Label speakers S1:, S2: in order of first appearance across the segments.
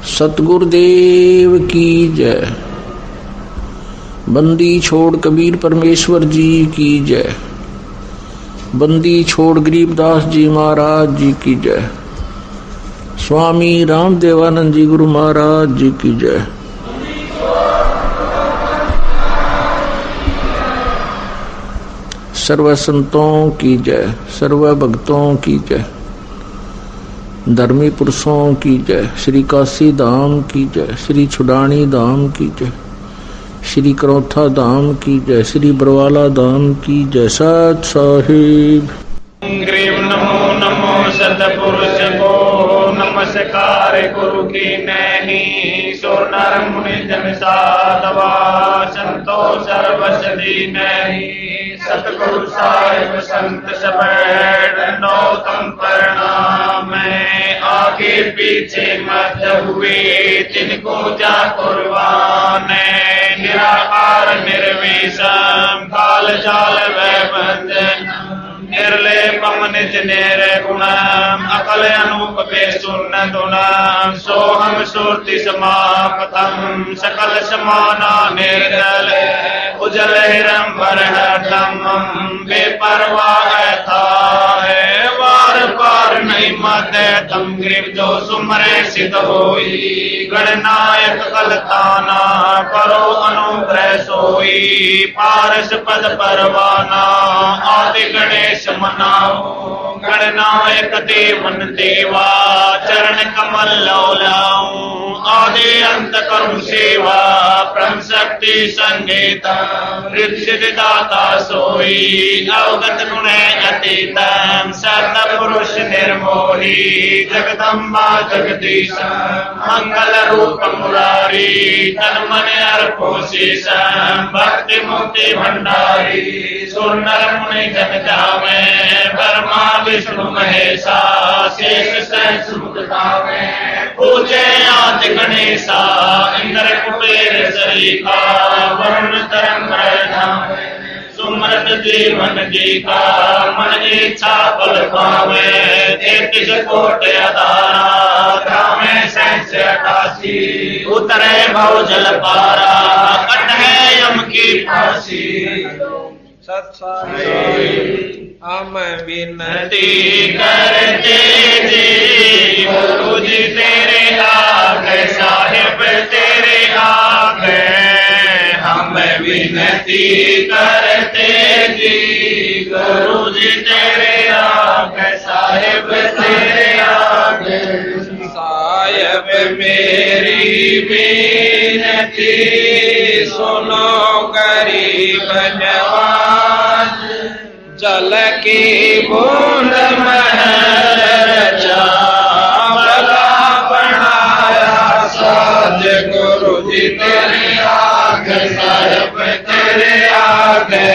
S1: सतगुरुदेव की जय। बंदी छोड़ कबीर परमेश्वर जी की जय। बंदी छोड़ गरीबदास जी महाराज जी की जय। स्वामी रामदेवानंद जी गुरु महाराज जी की जय। सर्व संतों की जय, सर्व भक्तों की जय, धर्मी पुरुषों की जय। श्री काशी धाम की जय, श्री छुडानी धाम की जय, श्री करौथा धाम की जय, श्री बरवाला धाम की जय। सत साहिब
S2: नमो नमो सतपुरुष को नमस्कार गुरु की नहीं। सो नर मुनि जन साधवा संतो सर्वसदी नहीं। सतगुरु साहिब संत सब नौतम प्रणाम। आगे पीछे मत हुए तिनको जा कुर्बान। निराकार निर्विषम काल जाल वै बंधन। निर्लेपम निज निर्गुणम अकल अनूप बेसुन दुनम। सोहम सुरति समापतम सकल समाना निर्दल। उजल हिरंबर हरदम बेपरवाह था। वार पार नहीं मत तम ग्रीव जो सुमरे सिद्ध होई। गणनायक कलताना करो अनुग्रह सोई। पारस पद परवाना आदि गणेश मनाओ। गणनायक देवन देवा चरण कमल लौलाऊं। आदि अंत करुण सेवा ब्रह्म शक्ति संगीता। रिद्धि दाता सोई अवगत गुण अतीतम। सत पुरुष निर्मोही जगदम्बा जगदीश। मंगल रूप मुरारी तन मन अर्पो शीशम। भक्ति मुक्ति भंडारी सुनर मुनि जन जावे। ब्रह्मा विष्णु महेशा शेष सहस्र मुख गावे। पूजे आदि गणेशा इंद्र कुबेर सरीखा। वरुण तरंग धामे सुमरत जीवन जी का। मन इच्छा बल पावे 33 कोट अदारा। धामे सहस 88 उतरे भव जल पारा। कट है यम की फांसी। हम विनती करते जी गुरु जी तेरे आगे। साहिब तेरे आगे हम विनती करते जी गुरु जी तेरे आगे। साहिब तेरे आगे। साहिब मेरी विनती सुनो गरीब नवाज। जल की बूंद महर चावला बनाया साज। गुरु जी तेरे आगे साहिब तेरे आगे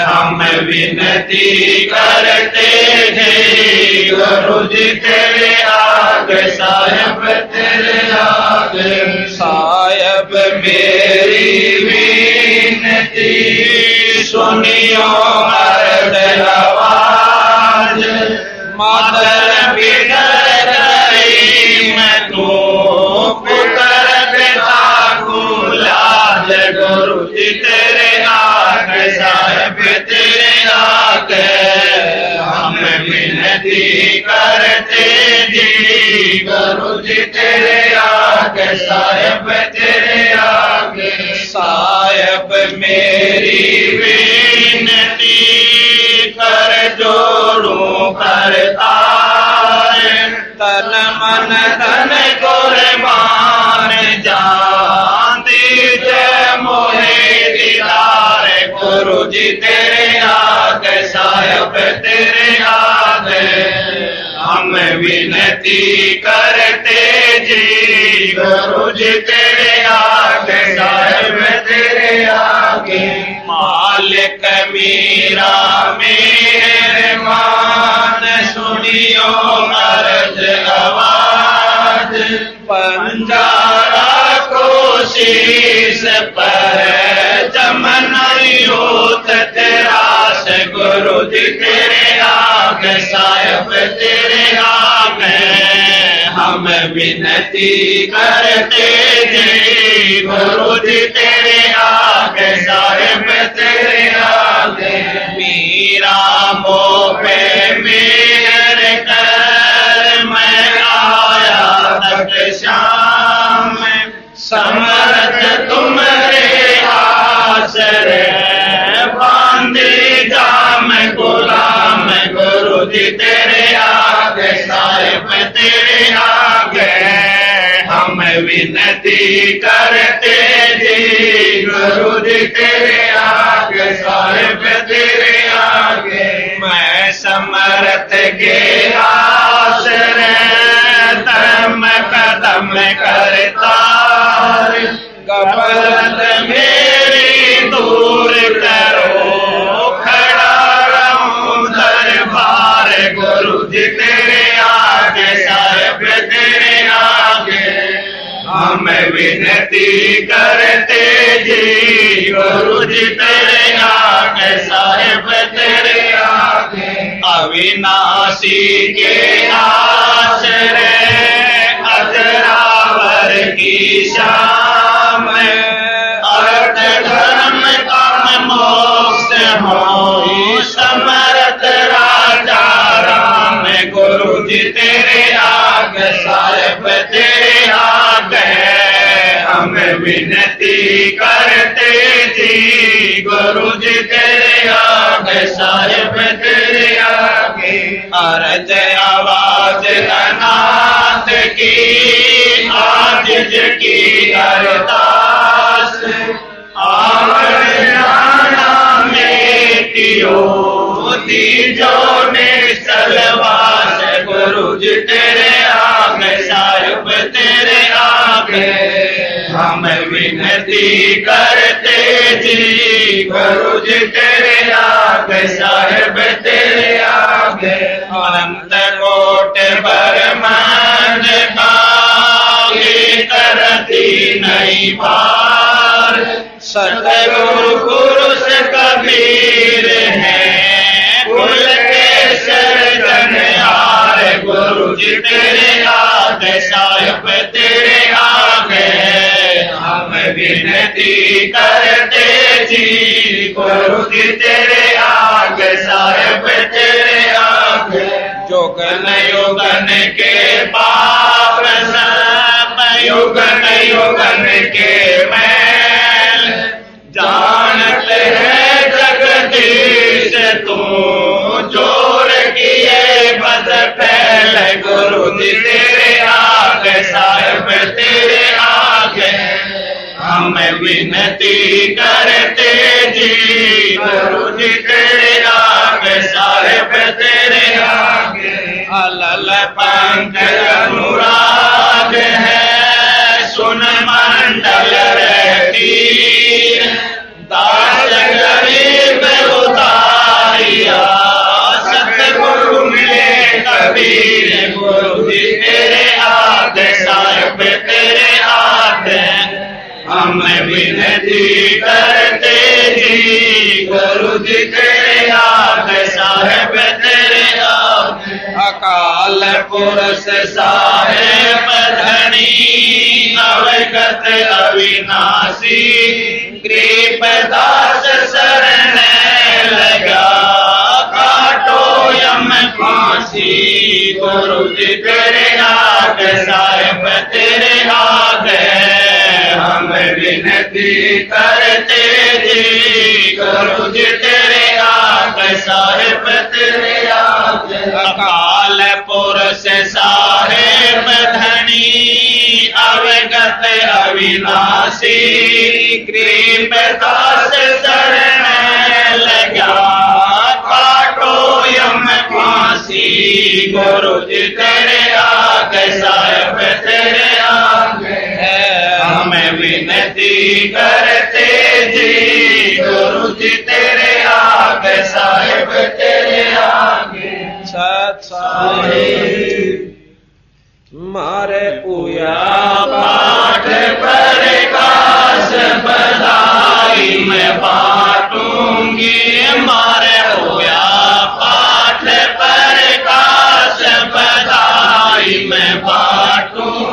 S2: हम विनती करते हैं। गुरु जी तेरे आगे साहिब तेरे आगे। साहिब मेरी विनती सुनियो मर्द आवाज। मातर बिगड़ गई मैं तू पुत्र पिता को लाज। गुरु जी तेरे आगे साहिब तेरे आगे हम विनती करते जी। गुरु जी तेरे आगे साहिब तेरे आगे। साहिब मेरी विनती कर जोड़ू करतार। तन मन धन कुर्बान जान दीजिए मोहे दीदार। गुरु जी तेरे आगे साहिब तेरे आगे हम विनती करते जी। गुरु जी तेरे आगे साहिब तेरे आगे। मालिक मीरा मेहरबान सुनियो अर्ज आवाज। पंजारा को शीश पर चमन यूथ तेरा से। गुरु जी तेरे आगे साहिब तेरे आगे हम विनती करते जी गुरु जी तेरे आगे साहिब तेरे आगे मीरा मो पे मेहर कर मैं आया तक शाम समर्थ तुम्हारे आसरे बांधे जाम गुलाम गुरु जी तेरे आगे साहिब तेरे आगे हम विनती करते जी गुरु जी तेरे आगे साहिब तेरे आगे मैं समर्थ के आसरे दम कदम करता गफलत मेरी दूर करो खड़ा रहूं दरबार गुरु जी तेरे आगे साहिब तेरे आगे हम विनती करते जी गुरु जी तेरे आगे साहिब तेरे आगे अविनाशी के आश्रय अजरावर की शाम अर्थ धर्म काम मोक्ष हो समर्थ राजा राम गुरु जी तेरे आगे साहिब तेरे आगे हम विनती करते जी गुरु जी तेरे आगे साहिब तेरे आगे अर्ज आवाज अनाथ की आजिज की अरदास आना में कियो दीजो ने सलवास गुरु जी तेरे आगे साहिब तेरे आगे हम विनती करते जी गुरु जी तेरे आगे साहिब तेरे आगे अनंत कोट ब्रह्मांड करती नहीं पार सतगुरु पुरुष कबीर है कुल के सर्जनहार गुरु जी तेरे आगे साहिब तेरे आगे हम विनती करते जी गुरु जी तेरे आगे साहिब तेरे आगे जोगन योगन के पाप युगन युगन के मैल जानते हैं जगदीश तू जोर किए बद फैल गुरु जी तेरे आगे साहिब तेरे आगे हम विनती करते जी गुरु जी तेरे आगे साहिब तेरे आगे अलल पंख अनुराग है सुन मंडल रहती दास गरीब उतारिया सतगुरु मिले कबीर गुरु जी तेरे आगे साहिब तेरे आगे हम विनती करते जी गुरु जी तेरे आगे साहिब तेरे आगे अकाल पुरुष साहेब धनी अवगत अविनाशी कृपदास शरण लगा काटो यम फांसी गुरु जी तेरे आगे साहिब तेरे आगे हम विनती करते जी गुरु जी तेरे आगे साहिब तेरे आगे अकाल पुरुष साहेब धनी अवगत अविनाशी कृपदास शरण लगा काटो यम फांसी गुरु जी तेरे आगे साहिब तेरे आगे हम विनती करते जी गुरु जी तेरे आगे साहिब तेरे आगे सत साहिब मारे पूया पाठ प्रकाश बधाई मैं बांटूंगी मारे पूया पाठ प्रकाश बधाई मैं बांटूंगी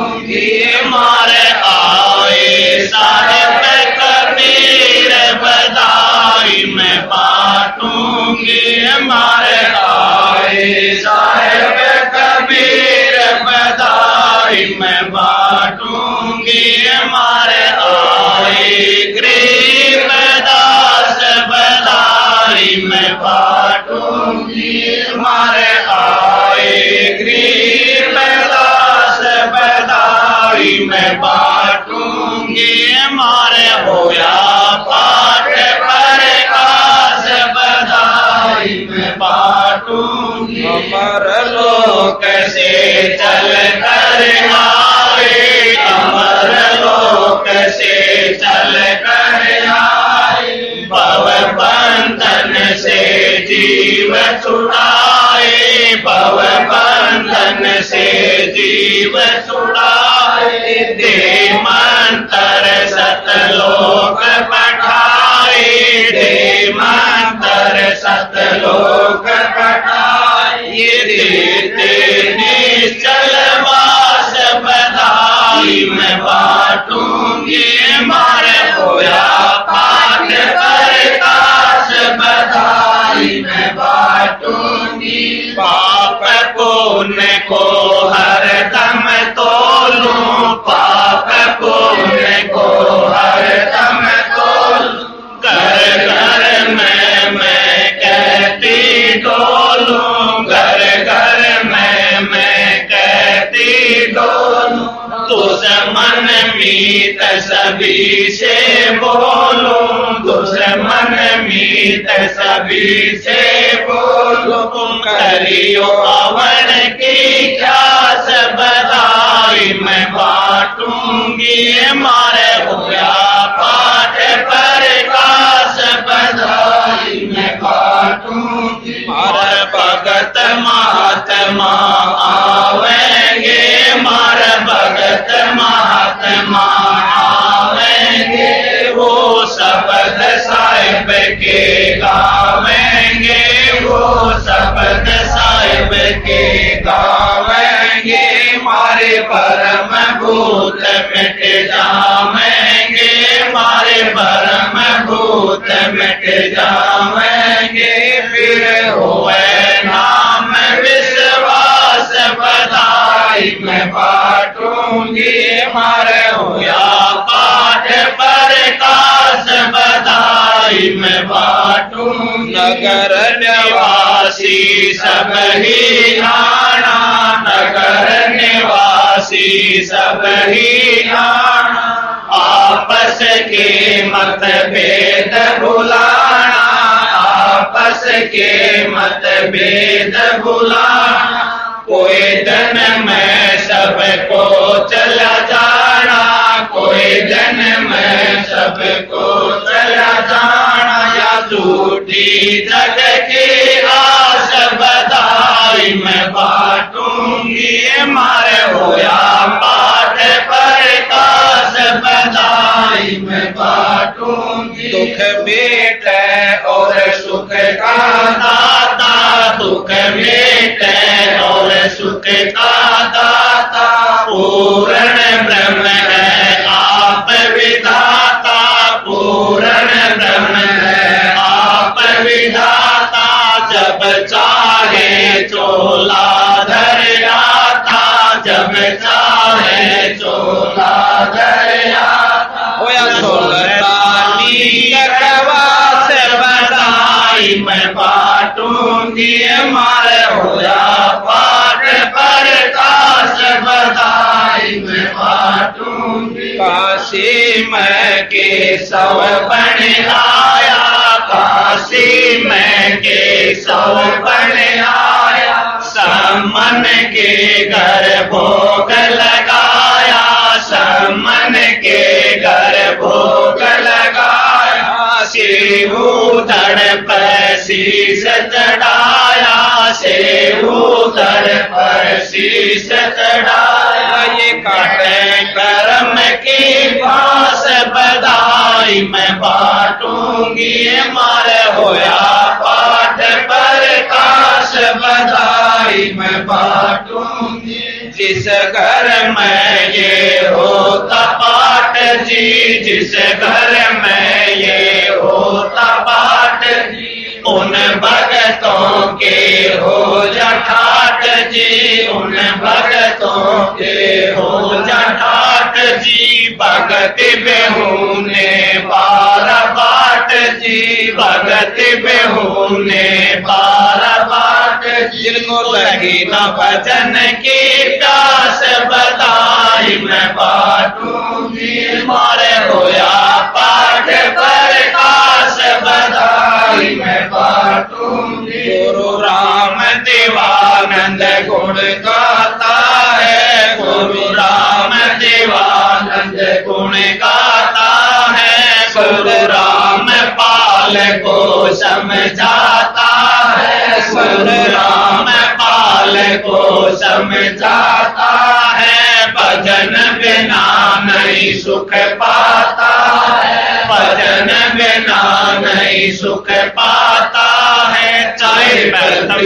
S2: मारे आए साहेब कबीर बधाई मैं बांटूंगी मारे आए साहेब कबीर बधाई मैं बांटूंगी मारे आए गरीबदास बधाई मैं बांटूंगी मारे आए गरीबदास बधाई मैं बांटूंगी मारे होया पाठ प्रकाश बधाई मैं बांटूंगी अमर लोक से चल कर आए अमर लोक से चल कर आए भव बंधन से जीव छुड़ाए भव बंधन से जीव छुड़ाए दे मंत्र सतलोक पठाए दे मंत्र सतलोक पठाए ये देते निश्चल वास बधाई मैं बांटूंगी मारे होया पाठ प्रकाश बधाई मैं बांटूंगी पाप पुण्य को हर दम तोलूं पाप पुण्य को हर दम तोलूं घर घर में मैं कहती डोलूं घर घर में मैं कहती डोलूं दुश्मन मीत सभी से बोलूं दुश्मन मीत सभी से बोलूं करियो अवन की ख्यास बधाई मैं बांटूंगी मारे होया पाठ प्रकाश बधाई मैं बांटूंगी मारे भगत महात्मा आवेंगे मारे भगत महात्मा आवेंगे वो शब्द साहिब के गावेंगे वो शब्द साहिब के गावेंगे मारे परम भूत मिट जावेंगे मारे परम भूत मिट जावेंगे फिर होए नाम विश्वास बधाई मैं बांटूंगी मारे होया पाठ प्रकाश बधाई मैं बांटूंगी नगर निवासी सब ही आना नगर निवासी सब ही आना आपस के मतभेद भुलाना आपस के मतभेद भुलाना कोई दिन में सबको चला जाना कोई दिन में सबको चला जाना या झूठी जग की आस बधाई मैं बांटूंगी मारे होया पाठ प्रकाश बधाई मैं बांटूंगी दुख बेटे और सुख का दाता दुख बेटे और सुख का दाता पूर्ण ब्रह्म है आप विधाता पूर्ण ब्रह्म है आप विधाता जब चाहे चोला धर आता जब चाहे चोला धर आता होया सुल्तानी कवास बधाई मैं बांटूंगी मारे होया पाठ प्रकाश बधाई मैं बांटूंगी काशी में केशव बन आया काशी में केशव बन आया समन के घर भोग लगाया समन के घर भोग लगाया सेवूधड़ पर शीश चढ़ाया सेवूधड़ पर शीश चढ़ाया ये काटे कर्म की पास बधाई मैं बांटूंगी मारे होया पाठ प्रकाश बधाई मैं बांटूंगी जिस घर में ये होता पाठ जी, जिस घर में ये होता पाठ जी, उन भगतों के हो जा ठाठ जी, उन भगतों के हो जा ठाठ जी। भगत बेहूने पार बाट जी, भगत बेहूने पार बाट। जिनको लगी न भजन की प्यास, बधाई मैं बाटूंगी मारे होया पाठ प्रकाश, बधाई मैं बाटूंगी। गुरु राम देवानंद गुण गाता है, गुरु राम देवानंद गुण गाता है। गुरु राम पाल को समझाता है, गुरु राम पाल को समझाता है। भजन बिना नहीं सुख पाता है, भजन बिना नहीं सुख पाता है। चाहे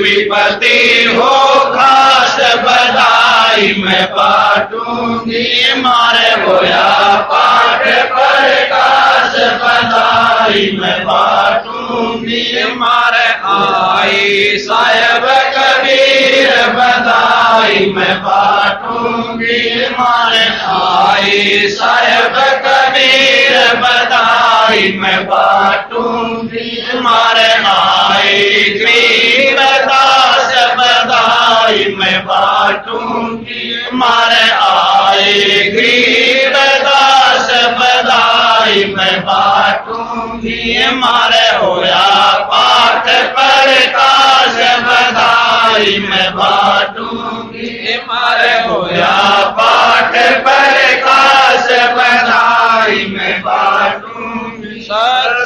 S2: विपत्ति हो खास, बधाई मैं बाटूंगी मारे होया पाठ प्रकाश, बधाई मैं बाटूंगी मारे। आई साहेब कबीर, बधाई मैं बाटूंगी मारे। आई साहेब कबीर, बधाई मैं बाटूंगी मारे। आई गरीबदास, बधाई मैं बाटूंगी मारे। आई गरीबदास, बधाई मैं बाटूंगी मारे। होया पाठ प्रकाश, बधाई मैं बाटूंगी मारे। होया पाठ प्रकाश, बधाई मैं बाटूंगी। सर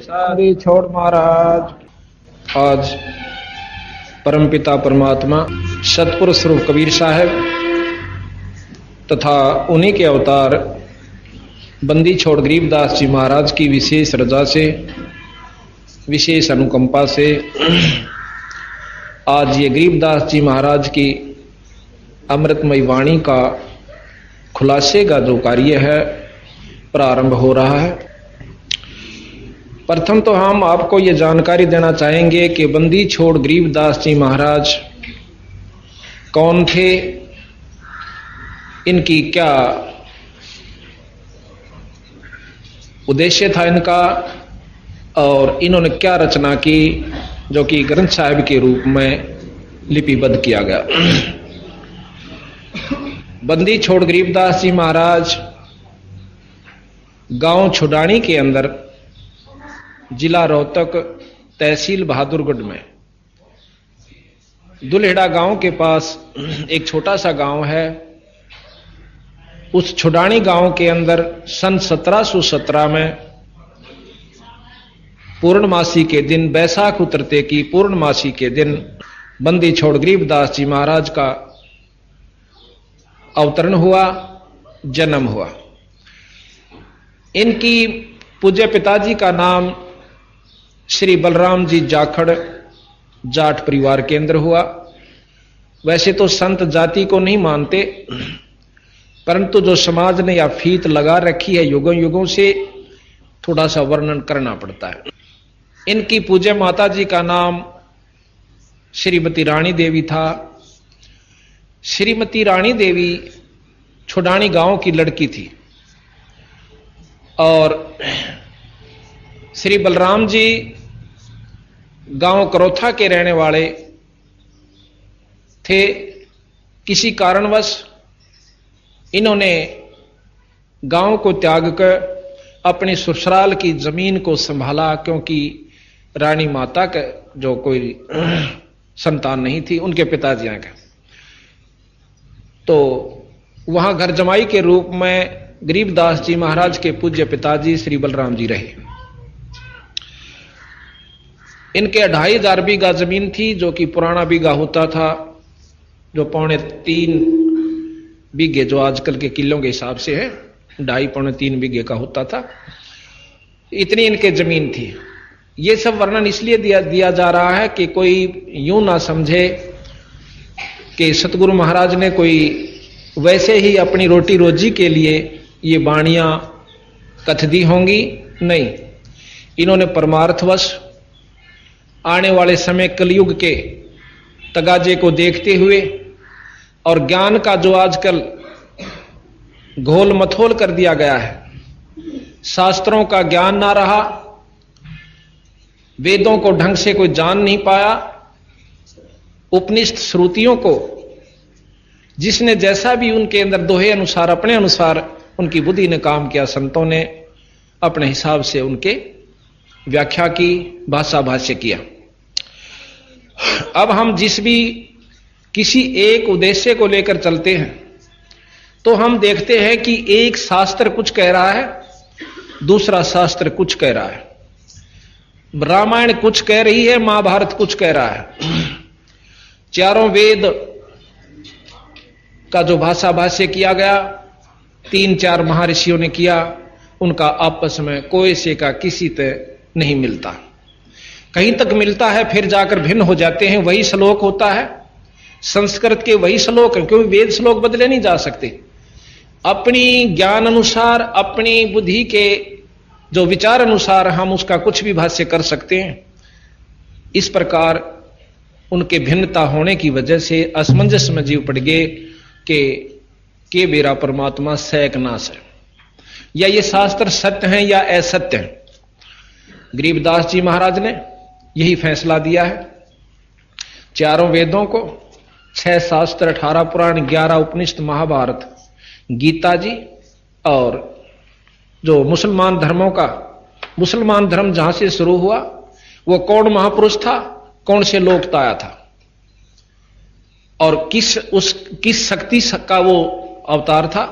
S3: सारी छोड़ महाराज। आज परमपिता परमात्मा सतपुरुष स्वरूप कबीर साहब तथा उन्हीं के अवतार बंदी छोड़ गरीबदास जी महाराज की विशेष रजा से, विशेष अनुकंपा से आज ये गरीबदास जी महाराज की अमृतमयी वाणी का खुलासे का जो कार्य है प्रारंभ हो रहा है। प्रथम तो हम आपको ये जानकारी देना चाहेंगे कि बंदी छोड़ गरीबदास जी महाराज कौन थे, इनकी क्या उद्देश्य था इनका, और इन्होंने क्या रचना की जो कि ग्रंथ साहिब के रूप में लिपिबद्ध किया गया। बंदी छोड़ गरीबदास जी महाराज गांव छुडानी के अंदर, जिला रोहतक, तहसील बहादुरगढ़ में दुल्हेड़ा गांव के पास एक छोटा सा गांव है। उस छुडानी गांव के अंदर सन 1717 में पूर्णमासी के दिन, बैसाख उतरते की पूर्णमासी के दिन बंदी छोड़ गरीबदास जी महाराज का अवतरण हुआ, जन्म हुआ। इनकी पूज्य पिताजी का नाम श्री बलराम जी जाखड़ जाट परिवार के अंदर हुआ। वैसे तो संत जाति को नहीं मानते, परंतु जो समाज ने या फीत लगा रखी है युगों युगों से, थोड़ा सा वर्णन करना पड़ता है। इनकी पूज्य माता जी का नाम श्रीमती रानी देवी था। श्रीमती रानी देवी छुडानी गांव की लड़की थी और श्री बलराम जी गांव करोथा के रहने वाले थे। किसी कारणवश इन्होंने गांव को त्याग कर अपनी ससुराल की जमीन को संभाला, क्योंकि रानी माता का जो कोई संतान नहीं थी उनके पिताजी के, तो वहां घर जमाई के रूप में गरीबदास जी महाराज के पूज्य पिताजी श्री बलराम जी रहे। इनके 2500 बीघा जमीन थी, जो कि पुराना बीघा होता था, जो 3.25 बीघे जो आजकल के किलों के हिसाब से है, 2.5-3 बीघे का होता था। इतनी इनके जमीन थी। ये सब वर्णन इसलिए दिया जा रहा है कि कोई यूं ना समझे कि सतगुरु महाराज ने कोई वैसे ही अपनी रोटी रोजी के लिए ये वाणियां कथ दी होंगी, नहीं। इन्होंने परमार्थवश आने वाले समय कलयुग के तगाजे को देखते हुए और ज्ञान का जो आजकल घोल मथोल कर दिया गया है, शास्त्रों का ज्ञान ना रहा, वेदों को ढंग से कोई जान नहीं पाया, उपनिषद श्रुतियों को जिसने जैसा भी उनके अंदर दोहे अनुसार अपने अनुसार उनकी बुद्धि ने काम किया, संतों ने अपने हिसाब से उनके व्याख्या की, भाषा भाष्य किया। अब हम जिस भी किसी एक उद्देश्य को लेकर चलते हैं तो हम देखते हैं कि एक शास्त्र कुछ कह रहा है, दूसरा शास्त्र कुछ कह रहा है। रामायण कुछ कह रही है, महाभारत कुछ कह रहा है। चारों वेद का जो भाषा भाष्य किया गया, 3-4 महर्षियों ने किया, उनका आपस में कोई से का किसी तक नहीं मिलता। कहीं तक मिलता है, फिर जाकर भिन्न हो जाते हैं। वही श्लोक होता है, संस्कृत के वही श्लोक है, क्योंकि वेद श्लोक बदले नहीं जा सकते। अपनी ज्ञान अनुसार, अपनी बुद्धि के जो विचार अनुसार हम उसका कुछ भी भाष्य कर सकते हैं। इस प्रकार उनके भिन्नता होने की वजह से असमंजस में जीव पड़ गए कि मेरा परमात्मा सैक नाश है, या ये शास्त्र सत्य हैं या असत्य हैं। गरीबदास जी महाराज ने यही फैसला दिया है। चारों वेदों को, 6 शास्त्र, 18 पुराण, 11 उपनिषद, महाभारत, गीता जी, और जो मुसलमान धर्मों का, मुसलमान धर्म जहां से शुरू हुआ, वो कौन महापुरुष था, कौन से लोक आया था, और किस शक्ति का वो अवतार था,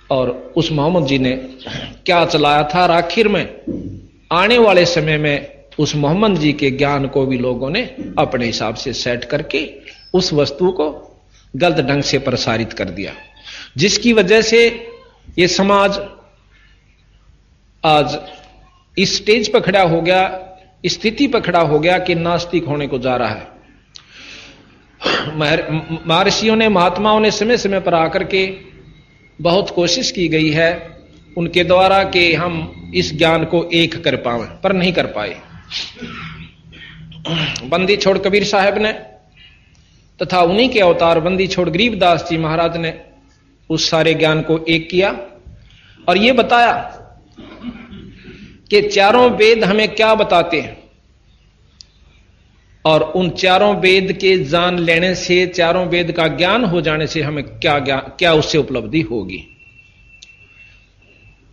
S3: और उस मोहम्मद जी ने क्या चलाया था। और आखिर में आने वाले समय में उस मोहम्मद जी के ज्ञान को भी लोगों ने अपने हिसाब से सेट करके उस वस्तु को गलत ढंग से प्रसारित कर दिया, जिसकी वजह से ये समाज आज इस स्टेज पर खड़ा हो गया, स्थिति पर खड़ा हो गया कि नास्तिक होने को जा रहा है। महर्षियों ने, महात्माओं ने समय समय पर आकर के बहुत कोशिश की गई है उनके द्वारा कि हम इस ज्ञान को एक कर पाएं, पर नहीं कर पाए। बंदी छोड़ कबीर साहब ने तथा उन्हीं के अवतार बंदी छोड़ गरीबदास जी महाराज ने उस सारे ज्ञान को एक किया और यह बताया कि चारों वेद हमें क्या बताते हैं, और उन चारों वेद के जान लेने से, चारों वेद का ज्ञान हो जाने से हमें क्या उससे उपलब्धि होगी।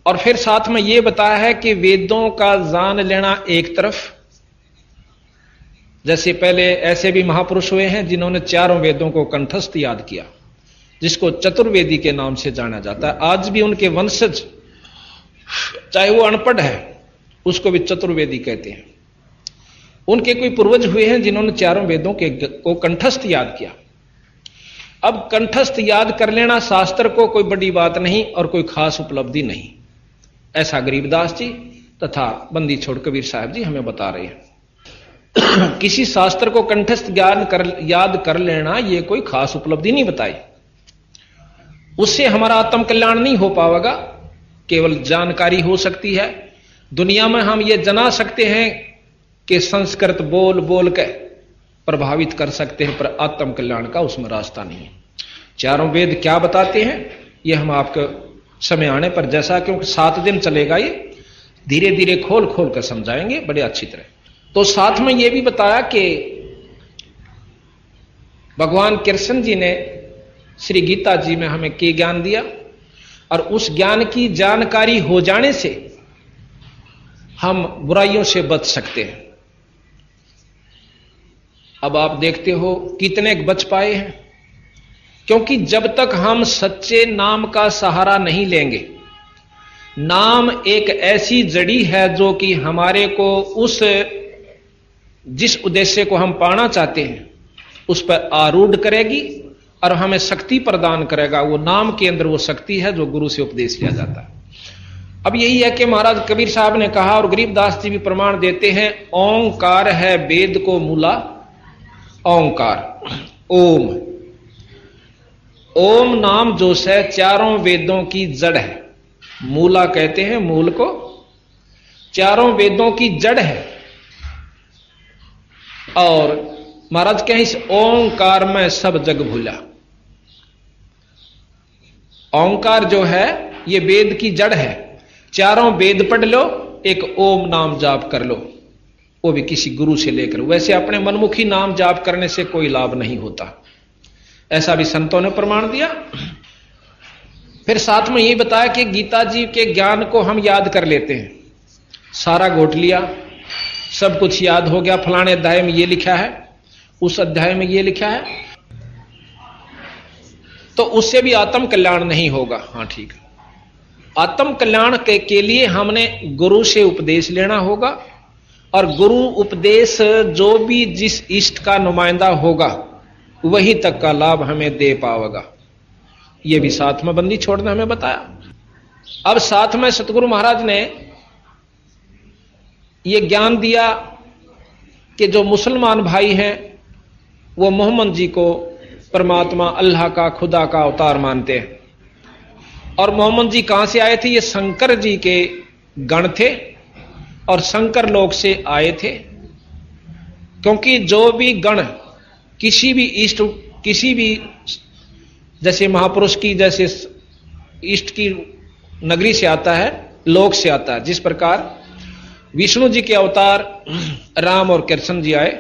S3: और फिर साथ में यह बताया है कि वेदों का जान लेना एक तरफ, जैसे पहले ऐसे भी महापुरुष हुए हैं जिन्होंने चारों वेदों को कंठस्थ याद किया, जिसको चतुर्वेदी के नाम से जाना जाता है। आज भी उनके वंशज, चाहे वो अनपढ़ है, उसको भी चतुर्वेदी कहते हैं। उनके कोई पूर्वज हुए हैं जिन्होंने चारों वेदों को कंठस्थ याद किया। अब कंठस्थ याद कर लेना शास्त्र को कोई बड़ी बात नहीं और कोई खास उपलब्धि नहीं, ऐसा गरीबदास जी तथा बंदी छोड़ कबीर साहब जी हमें बता रहे हैं। किसी शास्त्र को कंठस्थ याद कर लेना यह कोई खास उपलब्धि नहीं बताई, उससे हमारा आत्म कल्याण नहीं हो पाएगा। केवल जानकारी हो सकती है, दुनिया में हम ये जना सकते हैं कि संस्कृत बोल बोल के प्रभावित कर सकते हैं, पर आत्म कल्याण का उसमें रास्ता नहीं है। चारों वेद क्या बताते हैं ये हम आपको समय आने पर, जैसा क्योंकि 7 दिन चलेगा, ये धीरे धीरे खोल खोल कर समझाएंगे बड़े अच्छी तरह। तो साथ में यह भी बताया कि भगवान कृष्ण जी ने श्री गीता जी में हमें क्या ज्ञान दिया, और उस ज्ञान की जानकारी हो जाने से हम बुराइयों से बच सकते हैं। अब आप देखते हो कितने बच पाए हैं, क्योंकि जब तक हम सच्चे नाम का सहारा नहीं लेंगे, नाम एक ऐसी जड़ी है जो कि हमारे को जिस उद्देश्य को हम पाना चाहते हैं उस पर आरूढ़ करेगी और हमें शक्ति प्रदान करेगा। वो नाम के अंदर वो शक्ति है जो गुरु से उपदेश लिया जाता है। अब यही है कि महाराज कबीर साहब ने कहा, और गरीबदास जी भी प्रमाण देते हैं, ओंकार है वेद को मूला, ओंकार ओम ओम नाम जो है चारों वेदों की जड़ है, मूला कहते हैं मूल को, चारों वेदों की जड़ है। और महाराज कहें इस ओंकार में सब जग भूला। ओंकार जो है ये वेद की जड़ है। चारों वेद पढ़ लो, एक ओम नाम जाप कर लो, वो भी किसी गुरु से लेकर। वैसे अपने मनमुखी नाम जाप करने से कोई लाभ नहीं होता, ऐसा भी संतों ने प्रमाण दिया। फिर साथ में ये बताया कि गीता जी के ज्ञान को हम याद कर लेते हैं, सारा घोट लिया, सब कुछ याद हो गया, फलाने अध्याय में ये लिखा है, उस अध्याय में ये लिखा है, तो उससे भी आत्म कल्याण नहीं होगा। हाँ ठीक है, आत्म कल्याण के लिए हमने गुरु से उपदेश लेना होगा, और गुरु उपदेश जो भी जिस इष्ट का नुमाइंदा होगा वही तक का लाभ हमें दे पाएगा। यह भी साथ में बंदी छोड़ना हमें बताया। अब साथ में सतगुरु महाराज ने यह ज्ञान दिया कि जो मुसलमान भाई हैं वो मोहम्मद जी को परमात्मा अल्लाह का खुदा का अवतार मानते हैं। और मोहम्मद जी कहां से आए थे? ये शंकर जी के गण थे और शंकर लोक से आए थे। क्योंकि जो भी गण किसी भी इष्ट, किसी भी जैसे महापुरुष की जैसे इष्ट की नगरी से आता है, लोक से आता है, जिस प्रकार विष्णु जी के अवतार राम और कृष्ण जी आए,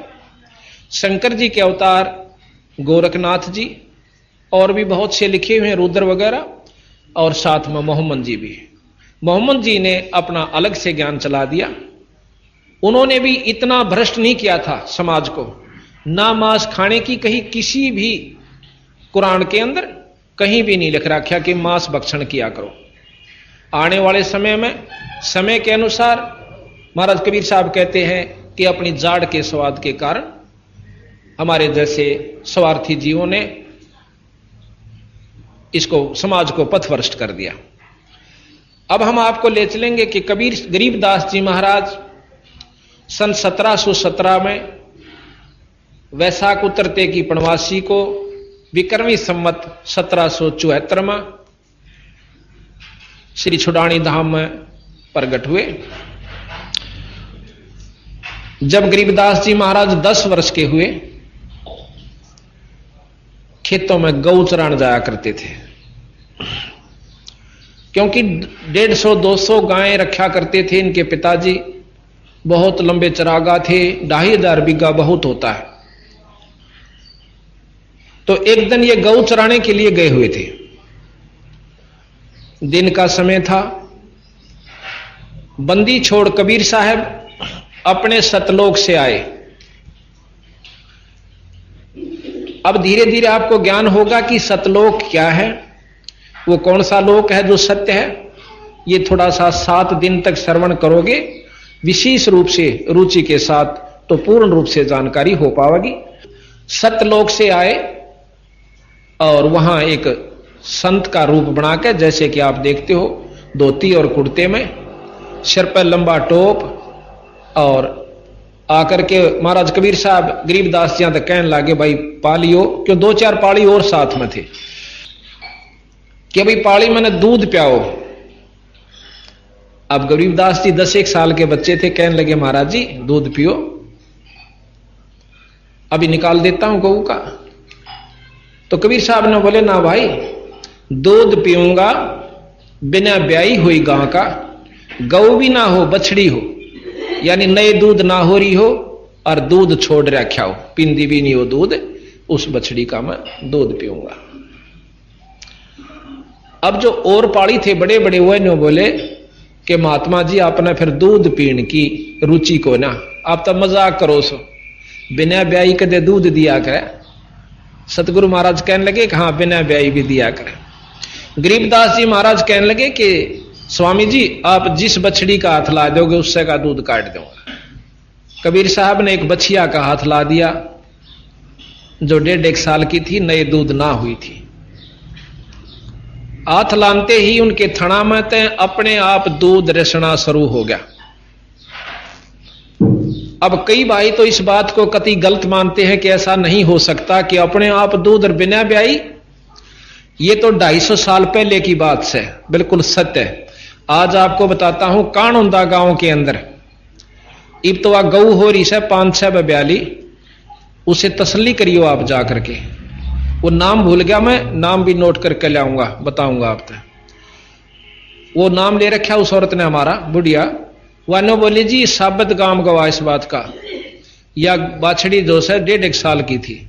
S3: शंकर जी के अवतार गोरखनाथ जी, और भी बहुत से लिखे हुए हैं रुद्र वगैरह, और साथ में मोहम्मद जी भी। मोहम्मद जी ने अपना अलग से ज्ञान चला दिया। उन्होंने भी इतना भ्रष्ट नहीं किया था समाज को, ना मांस खाने की कहीं किसी भी कुरान के अंदर कहीं भी नहीं लिख रखा कि मांस भक्षण किया करो। आने वाले समय में समय के अनुसार महाराज कबीर साहब कहते हैं कि अपनी जाड़ के स्वाद के कारण हमारे जैसे स्वार्थी जीवों ने इसको समाज को पथभ्रष्ट कर दिया। अब हम आपको ले चलेंगे कि कबीर गरीबदास जी महाराज सन 1717 में वैशाख उतरते की पूर्णमासी को विक्रमी संवत 1774 में श्री छुडानी धाम में प्रकट हुए। जब गरीबदास जी महाराज 10 वर्ष के हुए, खेतों में गौ चराने जाया करते थे, क्योंकि 150-200 गायें रखा करते थे इनके पिताजी। बहुत लंबे चरागा थे, 2500 बीघा बहुत होता है। तो एक दिन ये गौ चराने के लिए गए हुए थे, दिन का समय था। बंदी छोड़ कबीर साहब अपने सतलोक से आए। अब धीरे धीरे आपको ज्ञान होगा कि सतलोक क्या है, वो कौन सा लोक है जो सत्य है। ये थोड़ा सा 7 दिन तक श्रवण करोगे विशेष रूप से रुचि के साथ, तो पूर्ण रूप से जानकारी हो पाएगी। सतलोक से आए और वहां एक संत का रूप बना के, जैसे कि आप देखते हो, धोती और कुर्ते में, सिर पर लंबा टोप, और आकर के महाराज कबीर साहब गरीबदास जी तक कहने लगे, भाई पालियो, क्यों 2-4 पाली और साथ में थे, कि भाई पाली मैंने दूध पियाओ। अब गरीबदास जी 10-1 साल के बच्चे थे, कहने लगे महाराज जी दूध पियो, अभी निकाल देता हूं गऊ का। तो कबीर साहब ने बोले, ना भाई, दूध पीऊंगा बिना ब्याई हुई गां का, गऊ भी ना हो बछड़ी हो, यानी नए दूध ना हो रही हो और दूध छोड़ रखा हो, पिंदी भी नहीं हो दूध, उस बछड़ी का मैं दूध पीऊंगा। अब जो और पाड़ी थे बड़े बड़े, वो ने बोले कि महात्मा जी आपने फिर दूध पीने की रुचि को ना, आप तो मजाक करो सो, बिना ब्याई कदे दूध दिया करे। सतगुरु महाराज कहने लगे कि हाँ बिना ब्याई भी दिया करे। गरीबदास जी महाराज कहने लगे कि स्वामी जी आप जिस बछड़ी का हाथ ला दोगे उससे का दूध काट दूंगा। कबीर साहब ने एक बछिया का हाथ ला दिया जो 1.5 साल की थी, नए दूध ना हुई थी। हाथ लानते ही उनके थना में ते अपने आप दूध रसना शुरू हो गया। अब कई भाई तो इस बात को कतई गलत मानते हैं कि ऐसा नहीं हो सकता कि अपने आप दूध और बिना ब्याई, ये तो 250 साल पहले की बात है, बिल्कुल सत्य है। आज आपको बताता हूं कानूंदा गांव के अंदर इब तो वह गऊ हो रही है 5-6 बब्याली, उसे तसल्ली करियो आप जा करके। वो नाम भूल गया, मैं नाम भी नोट करके लाऊंगा, बताऊंगा आप तक। वो नाम ले रखा उस औरत ने हमारा, बुढ़िया। वानो बोली जी साबित गांव गवा इस बात का, या बाछड़ी जो है 1.5 साल की थी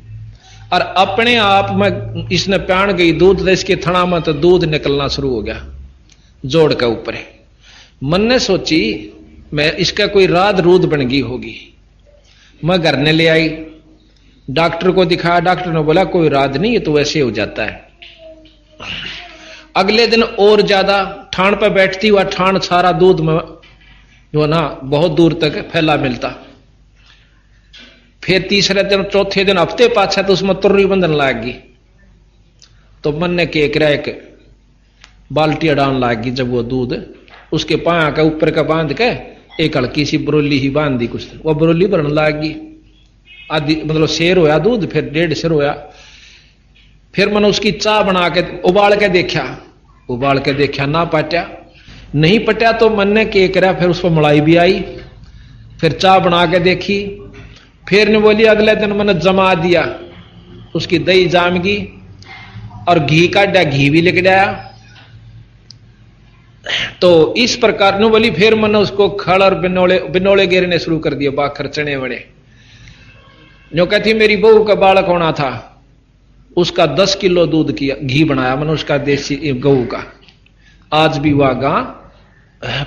S3: और अपने आप में इसने प्याण गई दूध, इसके थना में तो दूध निकलना शुरू हो गया जोड़ के ऊपर। मन ने सोची मैं इसका कोई राध रूद बन गई होगी। मैं घर ने ले आई, डॉक्टर को दिखाया, डॉक्टर ने बोला कोई राध नहीं, ये तो वैसे हो जाता है। अगले दिन और ज्यादा ठाण पे बैठती हुआ, ठाण सारा दूध में जो ना बहुत दूर तक फैला मिलता। फिर तीसरे दिन, चौथे दिन, हफ्ते पाछा तो उसमें तुर्री बंधन लाग गई। तो मन ने केक एक बाल्टी डालने लागी। जब वो दूध उसके पाया के ऊपर का बांध के एक हल्की सी बरोली ही बांध दी, कुछ वो बरोली भरने लागी। आधी मतलब शेर होया दूध, फिर 1.5 शेर होया। फिर मैंने उसकी चाह बना के उबाल के देखा ना पटा, नहीं पटा तो मन ने के करा, फिर उस पर मलाई भी आई, फिर चाह बना के देखी। फिर ने बोली अगले दिन मैंने जमा दिया, उसकी दही जाम गई और घी काटा, घी भी लिख आया। तो इस प्रकार ने बोली। फिर मैंने उसको खड़ और बिनोले गिरने शुरू कर दिए, बाखर चने बड़े। जो कहती मेरी बहू का बालक होना था, उसका 10 किलो दूध किया, घी बनाया मैंने उसका, देसी गऊ का। आज भी वह गां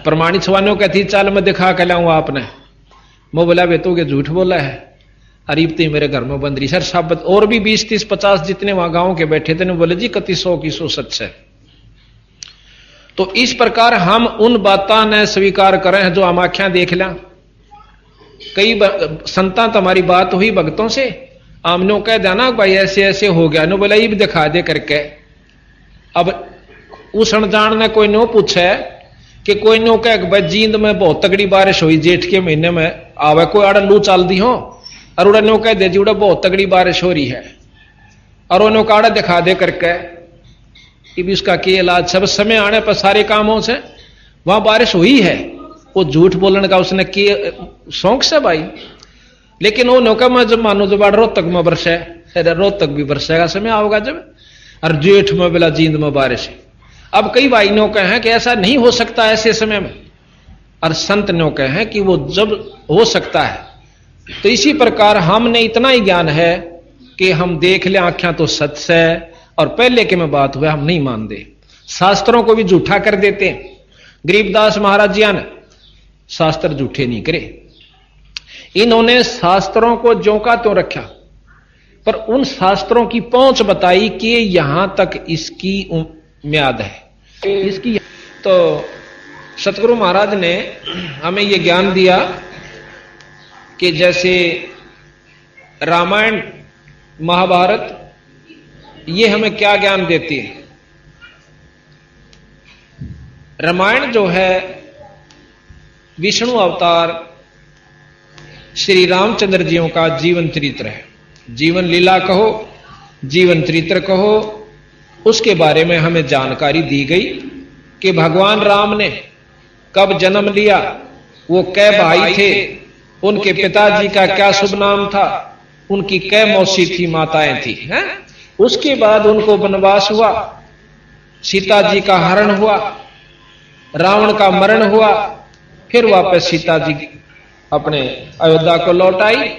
S3: प्रमाणित सवानों कहती चल मैं दिखा के लाऊं आपने। मैं बोला वे तो के झूठ बोला है, अरीबती मेरे घर में बंद रही सर साबित। और भी 20, 30, 50 जितने वहां गांव के बैठे थे, बोले जी कति 100 की 100 सच है। तो इस प्रकार हम उन बातों ने स्वीकार करें जो हम आख्या देख लिया। कई संता तुम्हारी बात हुई भक्तों से, आमनो कह देना भाई ऐसे ऐसे हो गया, नो बोला ये भी दिखा दे करके। अब उस अनजान ने कोई नो पूछे कि कोई नो कह जींद में बहुत तगड़ी बारिश हुई जेठ के महीने में, आवे कोई आड़ लू चाल दी हो और उड़ा नो कह दे जी उड़ा बहुत तगड़ी बारिश हो रही है और वो नो काड़ा दिखा दे करके। भी उसका के इलाज सब समय आने पर सारे कामों से वहां बारिश हुई है, वो झूठ बोलने का उसने के शौक से भाई। लेकिन वो नौका में जब मानो जब रोहतक में बरसे, रोहतक भी बरसेगा समय आओगा जब, और जेठ में बेला जींद में बारिश है। अब कई भाई नौके हैं कि ऐसा नहीं हो सकता ऐसे समय में, और संत नौके हैं कि वो जब हो सकता है। तो इसी प्रकार हमने इतना ही ज्ञान है कि हम देख ले आंखें तो सच है, और पहले के में बात हुआ हम नहीं मानते, शास्त्रों को भी झूठा कर देते। गरीबदास महाराज जी ने शास्त्र झूठे नहीं करे, इन्होंने शास्त्रों को ज्यों का त्यों रखा, पर उन शास्त्रों की पहुंच बताई कि यहां तक इसकी म्याद है इसकी। तो सतगुरु महाराज ने हमें यह ज्ञान दिया कि जैसे रामायण महाभारत ये हमें क्या ज्ञान देती है। रामायण जो है विष्णु अवतार श्री रामचंद्र जियों का जीवन चरित्र है। जीवन लीला कहो, जीवन चरित्र कहो, उसके बारे में हमें जानकारी दी गई कि भगवान राम ने कब जन्म लिया, वो कै भाई थे, उनके पिताजी का क्या शुभ नाम था, उनकी कै मौसी थी, माताएं थी, हैं? उसके बाद उनको वनवास हुआ, सीता जी का हरण हुआ, रावण का मरण हुआ, फिर वापस सीता जी अपने अयोध्या को लौट आई,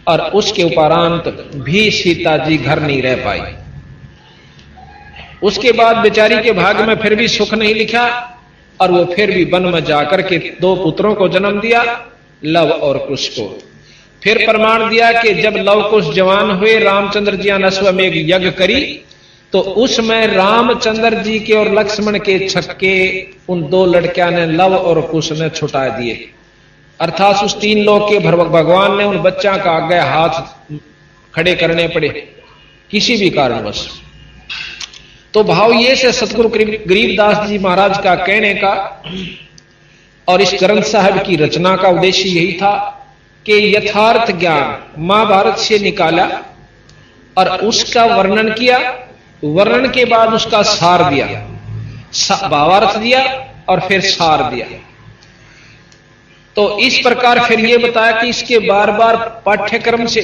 S3: और उसके उपरांत भी सीता जी घर नहीं रह पाई। उसके बाद बेचारी के भाग्य में फिर भी सुख नहीं लिखा, और वो फिर भी वन में जाकर के 2 पुत्रों को जन्म दिया, लव और कुश को। फिर प्रमाण दिया कि जब लव कुश जवान हुए, रामचंद्र जी ने अश्वमेघ यज्ञ करी, तो उसमें रामचंद्र जी के और लक्ष्मण के छक्के उन 2 लड़कियां ने लव और कुश ने छुटा दिए। अर्थात उस 3 लोक के भगवान ने उन बच्चा का आगे हाथ खड़े करने पड़े किसी भी कारणवश। तो भाव ये से सतगुरु गरीबदास जी महाराज का कहने का और इस ग्रंथ साहब की रचना का उद्देश्य यही था कि यथार्थ ज्ञान महाभारत से निकाला और उसका वर्णन किया, वर्णन के बाद उसका सार दिया, भावार्थ दिया और फिर सार दिया। तो इस प्रकार फिर यह बताया कि इसके बार बार पाठ्यक्रम से,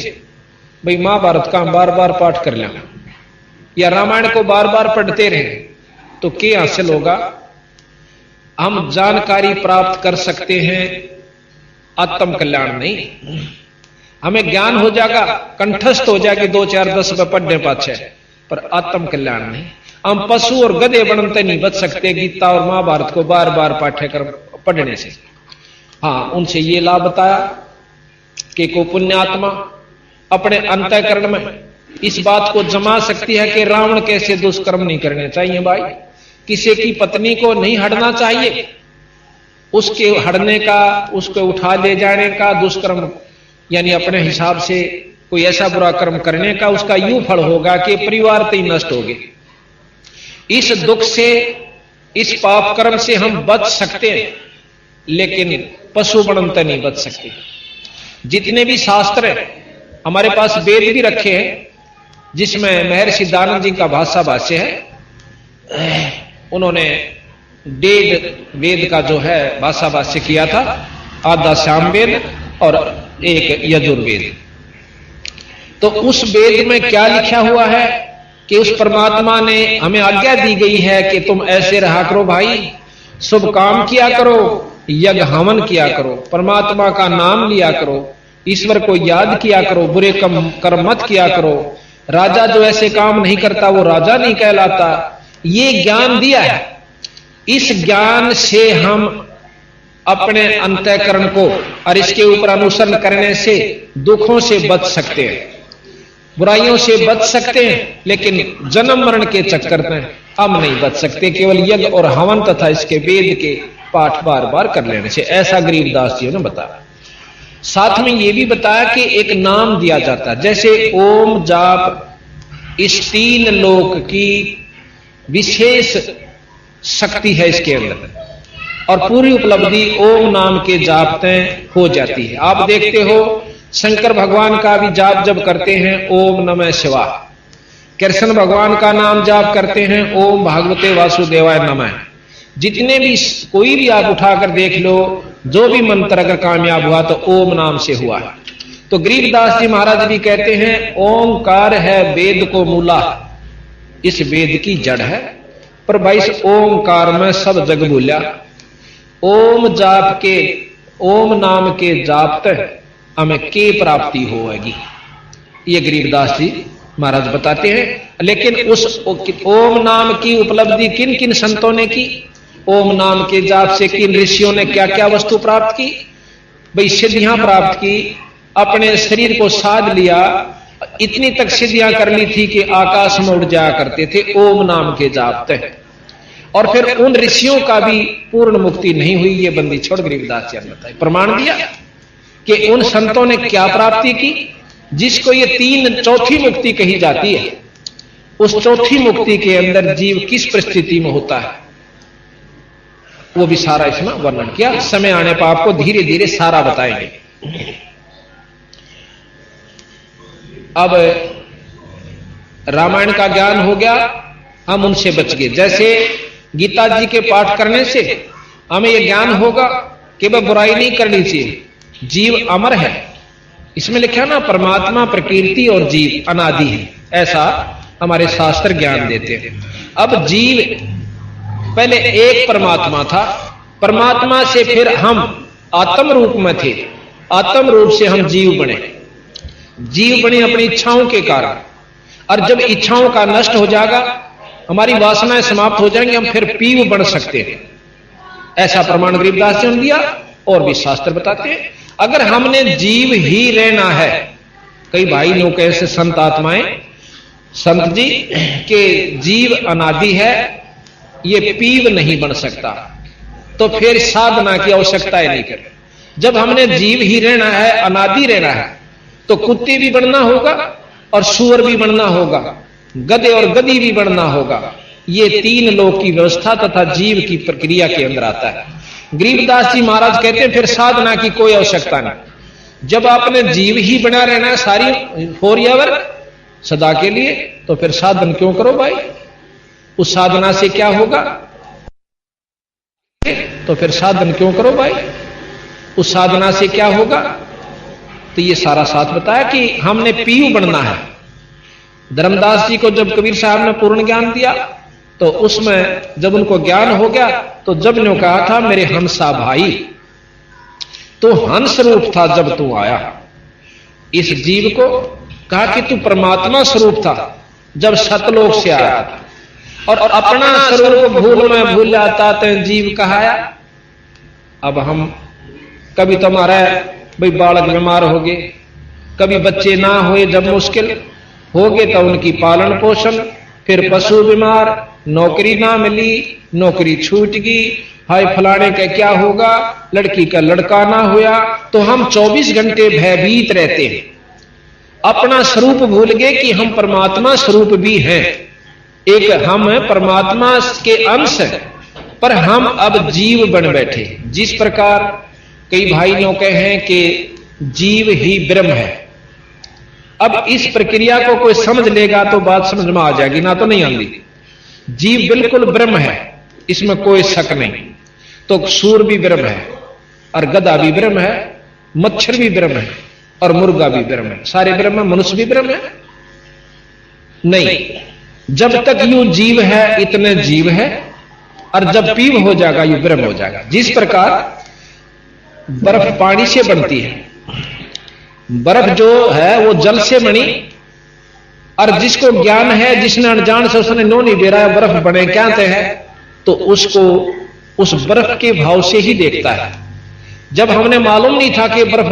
S3: भाई महाभारत का बार बार पाठ कर लेना या रामायण को बार बार पढ़ते रहे तो क्या हासिल होगा? हम जानकारी प्राप्त कर सकते हैं, आत्म कल्याण नहीं। हमें ज्ञान हो जाएगा, कंठस्थ हो जाएगी 2 4 10 में पढ़ने पाछे, पर आत्म कल्याण नहीं। हम पशु और गधे बनते नहीं बच सकते गीता और महाभारत को बार बार पाठ्यक्रम पढ़ने से। हाँ, उनसे ये लाभ बताया कि को पुण्यात्मा अपने अंतःकरण में इस बात को जमा सकती है कि रावण कैसे दुष्कर्म नहीं करने चाहिए। भाई, किसी की पत्नी को नहीं हड़ना चाहिए, उसके हड़ने का, उसको उठा ले जाने का, दुष्कर्म यानी अपने हिसाब से कोई ऐसा बुरा कर्म करने का उसका यूं फल होगा कि परिवार तो नष्ट हो गए। इस दुख से, इस पाप कर्म से हम बच सकते हैं, लेकिन पशु बनते नहीं बच सकते। जितने भी शास्त्र हैं, हमारे पास वेद भी रखे हैं, जिसमें महर्षि दानव जी का भाषा भाष्य है। उन्होंने 1.5 वेद का जो है भाषा भाष्य किया था, आधा सामवेद और एक यजुर्वेद। तो उस वेद में क्या लिखा हुआ है कि उस परमात्मा ने हमें आज्ञा दी गई है कि तुम ऐसे रहा करो भाई, शुभ काम किया करो, यज्ञ हवन किया करो, परमात्मा का नाम लिया करो, ईश्वर को याद किया करो, बुरे कर्म मत किया करो। राजा जो ऐसे काम नहीं करता वो राजा नहीं कहलाता। ये ज्ञान दिया है। इस ज्ञान से हम अपने अंतःकरण को और इसके ऊपर अनुसरण करने से दुखों से बच सकते हैं, बुराइयों से बच सकते हैं, लेकिन जन्म मरण के चक्कर में हम नहीं बच सकते। केवल यज्ञ और हवन तथा इसके वेद के पाठ बार बार कर लेने से, ऐसा गरीबदास जी ने बताया। साथ में यह भी बताया कि एक नाम दिया जाता है, जैसे ओम जाप, इस 3 लोक की विशेष शक्ति है इसके अंदर, और पूरी उपलब्धि ओम नाम के जाप में हो जाती है। आप देखते हो शंकर भगवान का भी जाप जब करते हैं ओम नमः शिवाय, कृष्ण भगवान का नाम जाप करते हैं ओम भागवते वासुदेवाय नमः। जितने भी कोई भी आप उठाकर देख लो, जो भी मंत्र अगर कामयाब हुआ तो ओम नाम से हुआ है। तो गरीबदास जी महाराज भी कहते हैं ओंकार है वेद को मूला, इस वेद की जड़ है, पर भाई इस ओंकार में सब जग भूला। ओम जाप के, ओम नाम के जाप तक हमें के प्राप्ति होगी, ये गरीबदास जी महाराज बताते हैं। लेकिन उस ओम नाम की उपलब्धि किन किन संतों ने की, ओम नाम के जाप से किन ऋषियों ने क्या क्या वस्तु प्राप्त की? भाई सिद्धियां प्राप्त की, अपने शरीर को साध लिया, इतनी तक सिद्धियां कर ली थी कि आकाश में उड़ जाया करते थे ओम नाम के जाप तक। और फिर उन ऋषियों का भी पूर्ण मुक्ति नहीं हुई, ये बंदी छोड़ गरीबदास जी ने बताया, प्रमाण दिया कि उन संतों ने क्या प्राप्ति की, जिसको ये चौथी मुक्ति कही जाती है। उस चौथी मुक्ति के अंदर जीव किस परिस्थिति में होता है वो भी सारा इसमें वर्णन किया। समय आने पर आपको धीरे धीरे सारा बताएंगे। अब रामायण का ज्ञान हो गया, हम उनसे बच गए। जैसे गीता जी के पाठ करने से हमें यह ज्ञान होगा कि वह बुराई नहीं करनी चाहिए, जीव अमर है। इसमें लिखा ना परमात्मा, प्रकृति और जीव अनादि है, ऐसा हमारे शास्त्र ज्ञान देते हैं। अब जीव पहले एक परमात्मा था, परमात्मा से फिर हम आत्म रूप में थे, आत्म रूप से हम जीव बने। जीव बने अपनी इच्छाओं के कारण, और जब इच्छाओं का नष्ट हो जाएगा, हमारी वासनाएं समाप्त हो जाएंगी, हम फिर पीव बन सकते हैं। ऐसा प्रमाण गरीबदास जी ने दिया और भी शास्त्र बताते हैं। अगर हमने जीव ही रहना है, कई भाई लोग ऐसे संत आत्माएं, संत जी के जीव अनादि है, ये पीव नहीं बन सकता, तो फिर साधना की आवश्यकता ही नहीं कर। जब हमने जीव ही रहना है, अनादि रहना है, तो कुत्ते भी बनना होगा और सूअर भी बनना होगा, गधे और गधी भी बनना होगा। ये 3 लोक की व्यवस्था तथा जीव की प्रक्रिया के अंदर आता है। गरीबदास जी महाराज कहते हैं फिर साधना की कोई आवश्यकता नहीं। जब आपने जीव ही बना रहना है, सारी 4 एवर सदा के लिए, तो फिर साधन क्यों करो भाई? उस साधना से क्या होगा? तो फिर साधन क्यों करो भाई? उस साधना से क्या होगा? तो ये सारा साथ बताया कि हमने पीयू बनना है। धर्मदास जी को जब कबीर साहब ने पूर्ण ज्ञान दिया, तो उसमें जब उनको ज्ञान हो गया, तो जब ने कहा था मेरे हंसा भाई, तो हंस रूप था जब तू आया। इस जीव को कहा कि तू परमात्मा स्वरूप था जब सतलोक से आया था, और अपना स्वरूप भूल में भूल जाता तो जीव कहाया। अब हम कभी तुम्हारा भाई बालक बीमार हो गए, कभी बच्चे ना हुए जब मुश्किल हो गए तो उनकी पालन पोषण, फिर पशु बीमार, नौकरी ना मिली, नौकरी छूट गई, हाय फलाने का क्या होगा, लड़की का लड़का ना हुआ, तो हम 24 घंटे भयभीत रहते हैं। अपना स्वरूप भूल गए कि हम परमात्मा स्वरूप भी हैं। एक हम परमात्मा के अंश हैं, पर हम अब जीव बन बैठे। जिस प्रकार कई भाई लोग कहे हैं कि जीव ही ब्रह्म है। अब इस प्रक्रिया को कोई समझ लेगा तो बात समझ में आ जाएगी, ना तो नहीं आती। जीव बिल्कुल ब्रह्म है, इसमें कोई शक नहीं। तो सूर भी ब्रह्म है, और गधा भी ब्रह्म है, मच्छर भी ब्रह्म है, और मुर्गा भी ब्रह्म है। सारे ब्रह्म, मनुष्य भी ब्रह्म है? नहीं, जब तक यू जीव है इतने जीव है, और जब पीव हो जाएगा यू ब्रह्म हो जाएगा। जिस प्रकार बर्फ पानी से बनती है, बर्फ जो है वो जल से बनी, और जिसको ज्ञान है, जिसने अनजान से उसने नो नहीं बेरा बर्फ बने क्या है, तो उसको उस बर्फ के भाव से ही देखता है। जब हमने मालूम नहीं था कि बर्फ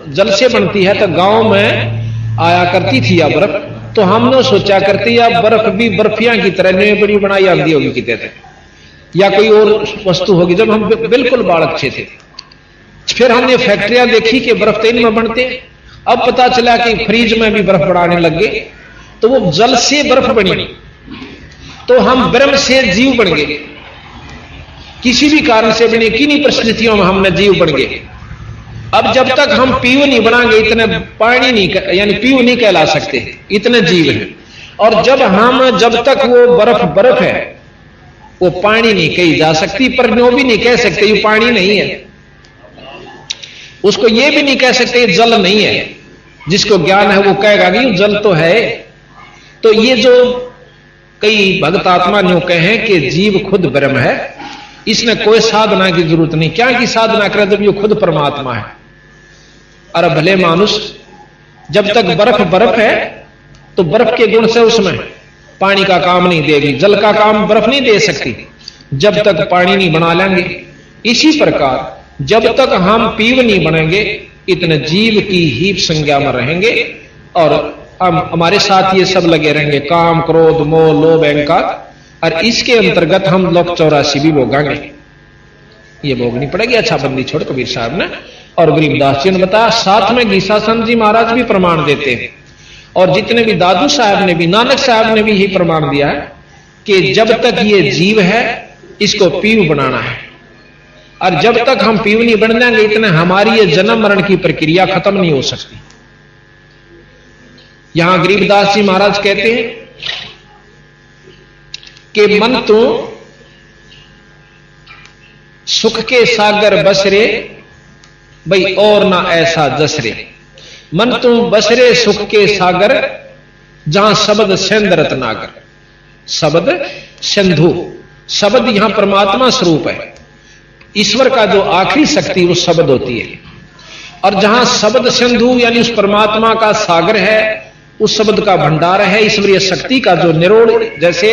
S3: जल से बनती है, तो गांव में आया करती थी या बर्फ, तो हमने सोचा करती या बर्फ भी बर्फियां की तरह ने बड़ी बनाई आती होगी कितने थे, या कोई और वस्तु होगी। जब हम बिल्कुल बालक थे, फिर हमने फैक्ट्रियां देखी कि बर्फ तेल में बनते। अब पता चला कि फ्रिज में भी बर्फ बनाने लग गए, तो वो जल से बर्फ बनी। तो हम ब्रह्म से जीव बन गए, किसी भी कारण से बने, किन्हीं परिस्थितियों में हमने जीव बन गए। अब जब तक हम पीव नहीं बनाएंगे, इतने पानी नहीं, यानी पीव नहीं कहला सकते, इतने जीव हैं। और जब तक वो बर्फ है, वो पानी नहीं कही जा सकती, पर नो भी नहीं कह सकते ये पानी नहीं है। उसको ये भी नहीं कह सकते जल नहीं है। जिसको ज्ञान है वो कहेगा कि जल तो है। तो ये जो कई भक्त आत्मा न्यू कहे कि जीव खुद ब्रह्म है, इसने कोई साधना की जरूरत नहीं। क्या की साधना करे जब ये खुद परमात्मा है? अरे भले मानुष, जब तक बर्फ है तो बर्फ के गुण से उसमें पानी का काम नहीं देगी, जल का काम बर्फ नहीं दे सकती जब तक पानी नहीं बना लेंगे। इसी प्रकार जब तक हम पीव नहीं बनेंगे, इतने जीव की ही संज्ञा में रहेंगे, और हम हमारे साथ ये सब लगे रहेंगे, काम क्रोध मोह लोभ अहंकार, और इसके अंतर्गत हम लोग 84 भी भोगांगे। ये भोगनी पड़ेगी। अच्छा बंदी छोड़ कबीर साहब ने और गरीबदास जी ने बताया। साथ में घीसासन जी महाराज भी प्रमाण देते हैं, और जितने भी दादू साहब ने भी, नानक साहब ने भी यही प्रमाण दिया है कि जब तक ये जीव है इसको पीव बनाना है, और जब तक हम पीव नहीं बन जाएंगे, इतने हमारी ये जन्म मरण की प्रक्रिया खत्म नहीं हो सकती। यहां गरीबदास जी महाराज कहते हैं कि मन तो सुख के सागर बसरे, भाई और ना ऐसा जसरे। मन तो बसरे सुख के सागर, जहां शब्द सिंध रत्नागर। शब्द सिंधु, शब्द यहां परमात्मा स्वरूप है। ईश्वर का जो आखिरी शक्ति वो शब्द होती है, और जहां शब्द सिंधु यानी उस परमात्मा का सागर है, उस शब्द का भंडार है, ईश्वरीय शक्ति का जो निरोड़, जैसे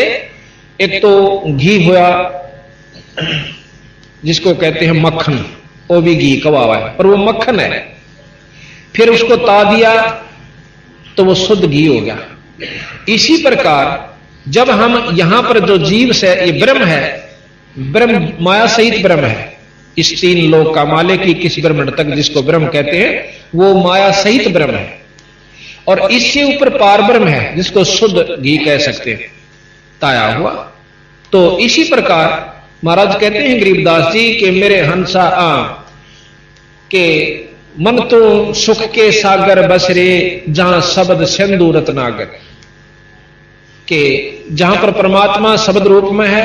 S3: एक तो घी हुआ जिसको कहते हैं मक्खन, वो भी घी कवा हुआ है पर वो मक्खन है, फिर उसको ता दिया तो वो शुद्ध घी हो गया। इसी प्रकार जब हम यहां पर जो जीव से ये ब्रह्म है, ब्रह्म माया सहित ब्रह्म है, इस 3 लोक का मालिक की किस ब्रह्मांड तक जिसको ब्रह्म कहते हैं वो माया सहित ब्रह्म है, और इससे ऊपर पार ब्रह्म है जिसको शुद्ध घी कह सकते हैं, ताया हुआ। तो इसी प्रकार महाराज कहते हैं गरीबदास जी कि मेरे हंसा के मन तो सुख के सागर बसरे, जहां शब्द सिंधु रत्नागर। कि जहां पर परमात्मा शब्द रूप में है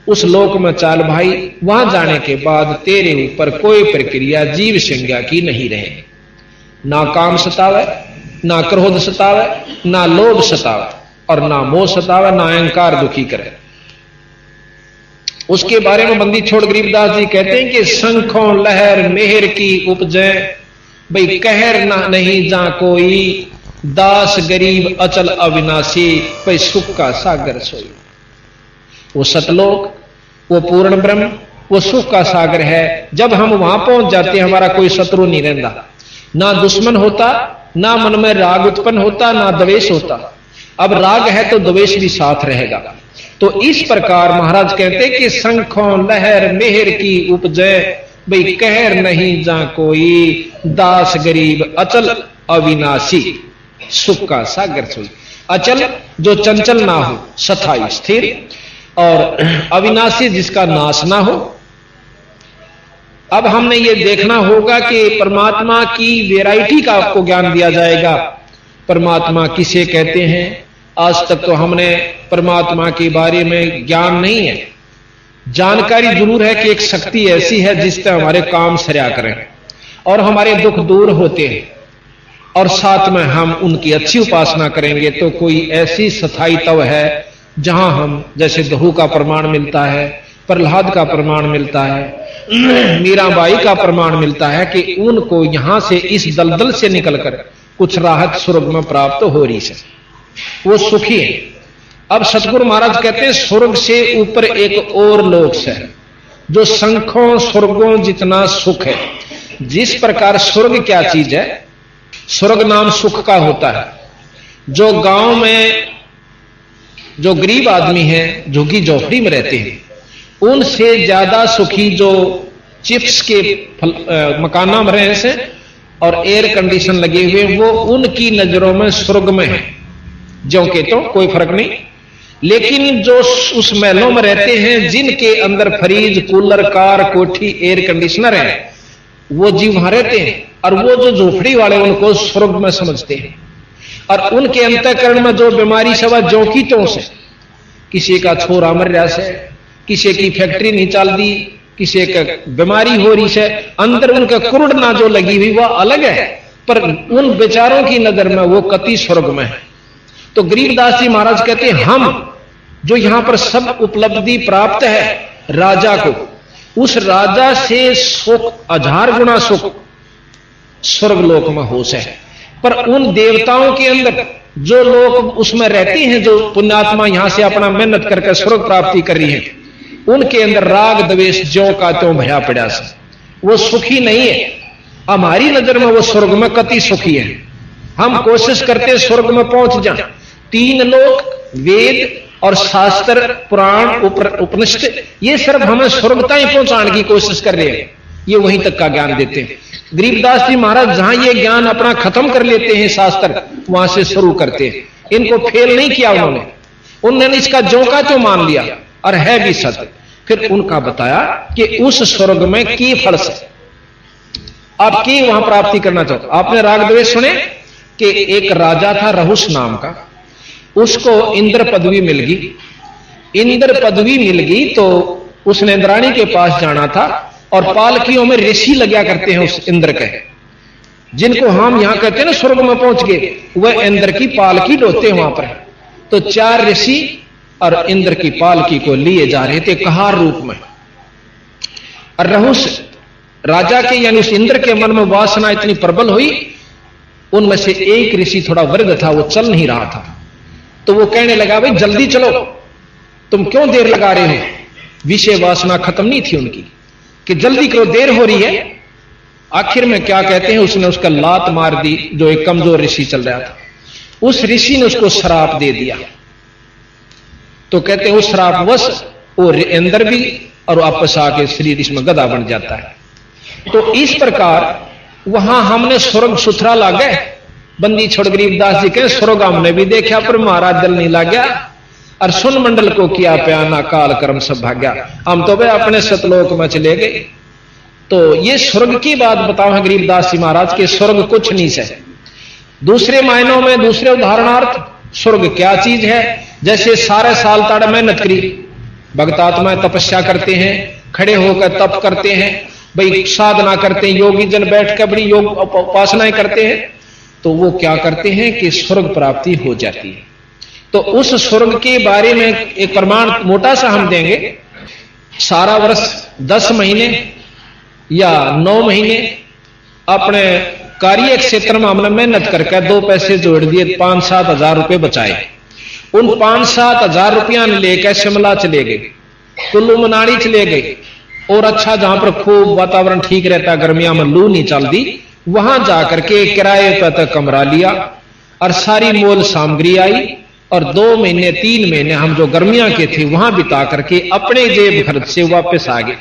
S3: उस लोक में चाल भाई, वहां जाने के बाद तेरे ऊपर कोई प्रक्रिया जीव संज्ञा की नहीं रहे। ना काम सतावे, ना क्रोध सतावे, ना लोभ सतावे और ना मोह सतावे, ना अहंकार दुखी करे। उसके बारे में बंदी छोड़ गरीबदास जी कहते हैं कि शंखों लहर मेहर की उपजे, भाई कहर ना नहीं जा कोई, दास गरीब अचल अविनाशी, भाई सुख का सागर सोई। वो सतलोक, वो पूर्ण ब्रह्म, वो सुख का सागर है। जब हम वहां पहुंच जाते हैं हमारा कोई शत्रु नहीं रहता, ना दुश्मन होता, ना मन में राग उत्पन्न होता, ना द्वेष होता। अब राग है तो द्वेष भी साथ रहेगा। तो इस प्रकार महाराज कहते कि शंखों लहर मेहर की उपजे, भाई कहर नहीं जा कोई, दास गरीब अचल अविनाशी, सुख का सागर सोई। अचल जो चंचल ना हो, स्थायी स्थिर, और अविनाशी जिसका नाश ना हो। अब हमने ये देखना होगा कि परमात्मा की वैरायटी का आपको ज्ञान दिया जाएगा। परमात्मा किसे कहते हैं, आज तक तो हमने परमात्मा के बारे में ज्ञान नहीं है। जानकारी जरूर है कि एक शक्ति ऐसी है जिससे हमारे काम सरया करें और हमारे दुख दूर होते हैं, और साथ में हम उनकी अच्छी उपासना करेंगे तो कोई ऐसी स्थायी तव है जहां हम, जैसे दहू का प्रमाण मिलता है, प्रहलाद का प्रमाण मिलता है, मीराबाई का प्रमाण मिलता है कि उनको यहां से इस दलदल से निकलकर कुछ राहत स्वर्ग में प्राप्त हो रही है, वो सुखी है। अब सतगुरु महाराज कहते हैं स्वर्ग से ऊपर एक और लोक है जो शंखों स्वर्गों जितना सुख है। जिस प्रकार स्वर्ग क्या चीज है, स्वर्ग नाम सुख का होता है। जो गांव में जो गरीब आदमी है, झुग्गी झोपड़ी में रहते हैं, उनसे ज्यादा सुखी जो चिप्स के मकाना में रहे से और एयर कंडीशन लगे हुए, वो उनकी नजरों में स्वर्ग में है। जो के तो कोई फर्क नहीं, लेकिन जो उस महलों में रहते हैं जिनके अंदर फ्रिज, कूलर, कार, कोठी, एयर कंडीशनर है, वो जीव वहां रहते हैं। और वो जो झोपड़ी वाले उनको स्वर्ग में समझते हैं। और उनके अंतःकरण में जो बीमारी सवा जो की तो से, किसी का छोरा मर रहा से, किसी की फैक्ट्री नहीं चल दी, किसी का बीमारी हो रही है, अंदर उनका कुरुड़ना जो लगी हुई वह अलग है, पर उन बेचारों की नजर में वो कति स्वर्ग में है। तो गरीबदास जी महाराज कहते हैं हम जो यहां पर सब उपलब्धि प्राप्त है राजा को, उस राजा से सुख 1000 गुना सुख स्वर्गलोक में हो से है। पर उन देवताओं के अंदर जो लोग उसमें रहते हैं, जो पुण्यात्मा यहां से अपना मेहनत करके स्वर्ग प्राप्ति कर रही है, उनके अंदर राग द्वेष ज्यों का त्यों भया पड़ा से, वो सुखी नहीं है। हमारी नजर में वो स्वर्ग में कति सुखी है। हम कोशिश करते स्वर्ग में पहुंच जाए। 3 लोक, वेद और शास्त्र, पुराण, उपनिषद, ये सिर्फ हमें स्वर्ग तक पहुंचाने की कोशिश कर रहे हैं, ये वहीं तक का ज्ञान देते हैं। गरीबदास जी महाराज जहां ये ज्ञान अपना खत्म कर लेते हैं शास्त्र, वहां से शुरू करते हैं। इनको फेल नहीं किया उन्होंने इसका जो का तो मान लिया और है भी सत्य। फिर उनका बताया कि उस स्वर्ग में की फल से आप की वहां प्राप्ति करना चाहते। आपने राग द्वेष सुने कि एक राजा था रहुस नाम का, उसको इंद्र पदवी मिल गई। इंद्र पदवी मिल गई तो उसने इंद्राणी के पास जाना था, और पालकियों में ऋषि लगा करते हैं उस इंद्र के, जिनको हम यहां कहते हैं ना स्वर्ग में पहुंच गए, वह इंद्र की पालकी ढोते हैं वहां पर। तो 4 ऋषि और इंद्र की पालकी को लिए जा रहे थे कहार रूप में। और रहुस राजा के यानी उस इंद्र के मन में वासना इतनी प्रबल हुई, उनमें से एक ऋषि थोड़ा वृद्ध था, वो चल नहीं रहा था। तो वो कहने लगा भाई जल्दी चलो, तुम क्यों देर लगा रहे हो। विषय वासना खत्म नहीं थी उनकी कि जल्दी करो, देर हो रही है। आखिर में क्या कहते हैं, उसने उसका लात मार दी जो एक कमजोर ऋषि चल रहा था। उस ऋषि ने उसको श्राप दे दिया। तो कहते हैं उस श्रापवश वो इंद्र भी और वापस आके शरीर इसमें गधा बन जाता है। तो इस प्रकार वहां हमने स्वर्ग सुथरा लागे। बंदी छोड़ गरीबदास जी के स्वर्ग हमने भी देखा, पर महाराज दिल नहीं लग गया। और सुन मंडल को किया प्याना, काल कर्म सब भाग्या। हम तो भाई अपने सतलोक में चले गए। तो ये स्वर्ग की बात बताओ गरीबदास जी महाराज के, स्वर्ग कुछ नहीं से। दूसरे मायनों में, दूसरे उदाहरणार्थ स्वर्ग क्या चीज है, जैसे सारे साल ताड़ मेहनत करी, भक्त आत्माएं तपस्या करते हैं, खड़े होकर तप करते हैं, भाई साधना करते हैं, योगी जन बैठ कर बड़ी योग उपासनाएं करते हैं, तो वो क्या करते हैं कि स्वर्ग प्राप्ति हो जाती है। तो उस स्वर्ग के बारे में एक प्रमाण मोटा सा हम देंगे। सारा वर्ष 10 महीने या 9 महीने अपने कार्य क्षेत्र में हमने मेहनत करके 2 पैसे जोड़ दिए, 5-7 हजार रुपए बचाए। उन 5-7 हजार रुपया लेकर शिमला चले गए, कुल्लू मनाली चले गए, और अच्छा जहां पर खूब वातावरण ठीक रहता, गर्मियां में लू नहीं चलती, वहां जाकर के किराए पर तक कमरा लिया और सारी मोल सामग्री आई, और 2 महीने 3 महीने हम जो गर्मियां के थे वहां बिता करके अपने जेब खर्च से वापस आ गए।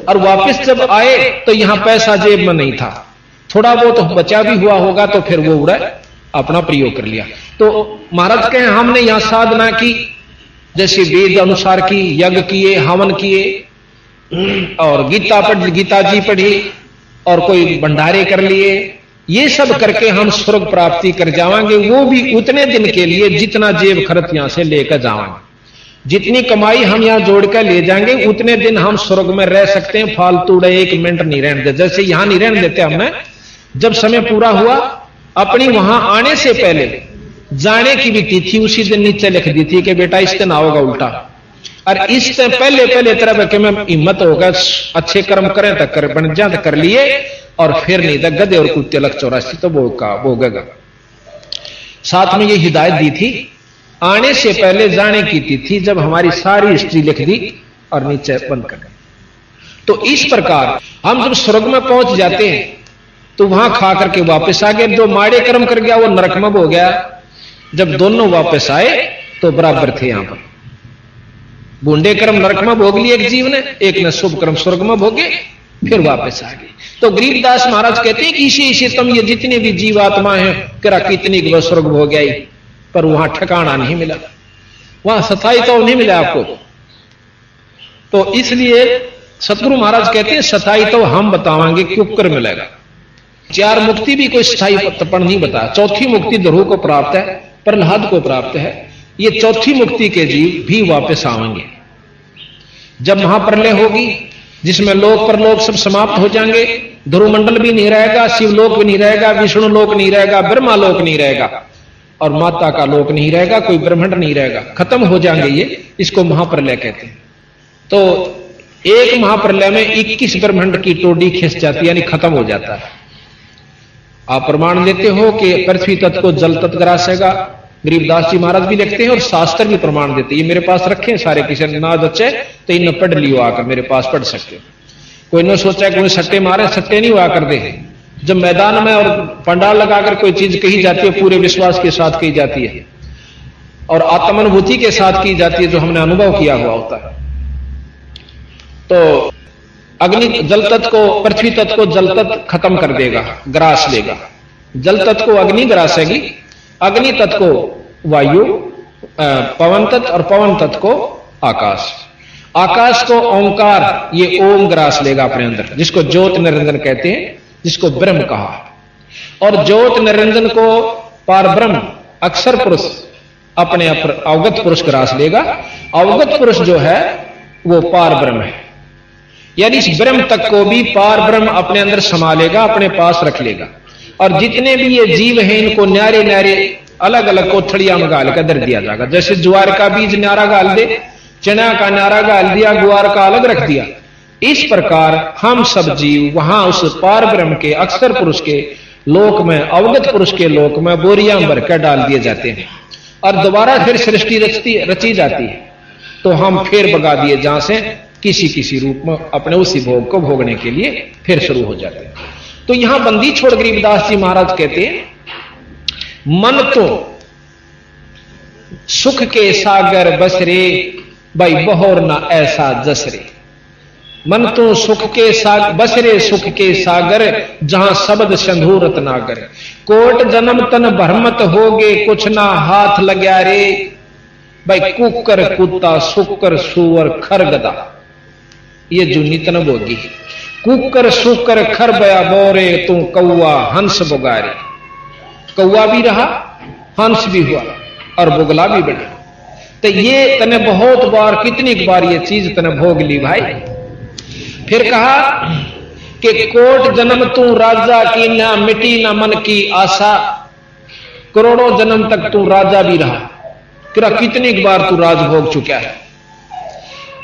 S3: और वापस जब आए तो यहां पैसा जेब में नहीं था, थोड़ा बहुत बचा भी हुआ होगा तो फिर वो उड़ा अपना प्रयोग कर लिया। तो महाराज कहें हमने यहां साधना की, जैसे वेद अनुसार की, यज्ञ किए, हवन किए, और गीता जी पढ़ी, और कोई भंडारे कर लिए, ये सब करके हम स्वर्ग प्राप्ति कर जावांगे, वो भी उतने दिन के लिए जितना जेब खर्च यहां से लेकर जावांगे। जितनी कमाई हम यहां जोड़ कर ले जाएंगे उतने दिन हम स्वर्ग में रह सकते हैं, फालतू 1 मिनट नहीं रहने देते। जैसे यहां नहीं रहने देते हमने, जब समय पूरा हुआ अपनी वहां आने से पहले जाने की भी तिथि उसी दिन नीचे लिख दी थी कि बेटा इस दिन आओगा उल्टा, और इस पहले तरह के मैं हिम्मत होगा अच्छे कर्म करें तक कर बन जा कर लिए, और फिर नहीं तक गधे और कुत्ते लग 84 तो भोगेगा। साथ में ये हिदायत दी थी आने से पहले जाने की तिथि, जब हमारी सारी हिस्ट्री लिख दी और नीचे बंद कर दी। तो इस प्रकार हम जब स्वर्ग में पहुंच जाते हैं तो वहां खा करके वापस आ गए। जो माड़े कर्म कर गया वो नरक में हो गया, जब दोनों वापस आए तो बराबर थे। यहां पर बूंदे कर्म नरक में भोग लिए एक जीव ने, एक ने शुभ कर्म स्वर्ग में भोगे, फिर वापस आ गए। तो गरीबदास महाराज कहते हैं कि इसी तुम ये जितने भी जीवात्मा हैं करा कितनी स्वर्ग भोग गई, पर वहां ठिकाना नहीं मिला, वहां स्थायी तो नहीं मिला आपको। तो इसलिए सतगुरु महाराज कहते हैं स्थायी तो हम बतावांगे क्यों कर मिलेगा। 4 मुक्ति भी कोई स्थायी पण नहीं बताया। चौथी मुक्ति ध्रुव को प्राप्त है, प्रहलाद को प्राप्त है। ये चौथी मुक्ति के जीव भी वापस आएंगे जब महाप्रलय होगी, जिसमें लोक परलोक सब समाप्त हो जाएंगे। ध्रुव मंडल भी नहीं रहेगा, शिवलोक भी नहीं रहेगा, विष्णु लोक नहीं रहेगा, ब्रह्मा लोक नहीं रहेगा, और माता का लोक नहीं रहेगा, कोई ब्रह्मांड नहीं रहेगा, खत्म हो जाएंगे ये। इसको महाप्रलय कहते हैं। तो एक महाप्रलय में 21 ब्रह्मांड की टोडी खिंच जाती है, यानी खत्म हो जाता है। आप प्रमाण देते हो कि पृथ्वी तत्व को जल तत्व ग्रासेगा, गरीबदास जी महाराज भी लिखते हैं और शास्त्र भी प्रमाण देते हैं। ये मेरे पास रखे हैं सारे, किसी ने ना बच्चे तो इन पढ़ लियो, आकर मेरे पास पढ़ सकते हो। कोई ने सोचा कि सट्टे मारे, सट्टे नहीं हुआ कर दे। जब मैदान में और पंडाल लगाकर कोई चीज कही जाती है पूरे विश्वास के साथ कही जाती है और आत्मानुभूति के साथ की जाती है, जो हमने अनुभव किया हुआ होता है। तो अग्नि जल तत्व को, पृथ्वी तत्व को जल तत्व खत्म कर देगा, ग्रास लेगा। जल तत्व को अग्नि ग्रासेगी, अग्नि तत्व को वायु, पवन तत्व, और पवन तत्व को आकाश। आकाश को ओंकार, ये ओम ग्रास लेगा अपने अंदर, जिसको ज्योत निरंजन कहते हैं, जिसको ब्रह्म कहा। और ज्योत निरंजन को पार ब्रह्म अक्षर पुरुष अपने अवगत पुरुष ग्रास लेगा। अवगत पुरुष जो है वो पार ब्रह्म है, यानी इस ब्रह्म तक को भी पार ब्रह्म अपने अंदर समा लेगा, अपने पास रख लेगा। और जितने भी ये जीव हैं इनको न्यारे न्यारे अलग अलग कोठड़ियां में गाल कर दर दिया जाएगा। जैसे ज्वार का बीज न्यारा गाल दे, चना का न्यारा गाल दिया, गुआर का अलग रख दिया। इस प्रकार हम सब जीव वहां उस पार ब्रह्म के अक्षर पुरुष के लोक में, अवगत पुरुष के लोक में बोरियां भरकर डाल दिए जाते हैं, और दोबारा फिर सृष्टि रची जाती है। तो हम फिर भगा दिए जहां से किसी किसी रूप में अपने उसी भोग को भोगने के लिए फिर शुरू हो जाते हैं। तो यहां बंदी छोड़ गरीबदास जी महाराज कहते हैं मन तो सुख के सागर बसरे, भाई बहोर ना ऐसा जसरे। मन तो सुख के सागर बसरे, सुख के सागर, जहां शब्द सिंधु रत्नागर। कोट जन्म तन भरमत होगे, कुछ ना हाथ लग्या रे, भाई कुकर कुत्ता सुकर सुअर खर गदा। ये जो नितन बोगी कुकर सुकर खर बया बोरे, तू कौआ हंस बुगारे। कौआ भी रहा, हंस भी हुआ और बुगला भी बना। तो ये तने बहुत बार, कितनी बार ये चीज तने भोग ली भाई। फिर कहा कि कोट जन्म तू राजा की ना मिटी ना मन की आशा, करोड़ों जन्म तक तू राजा भी रहा, कितनी बार तू राज भोग चुका है।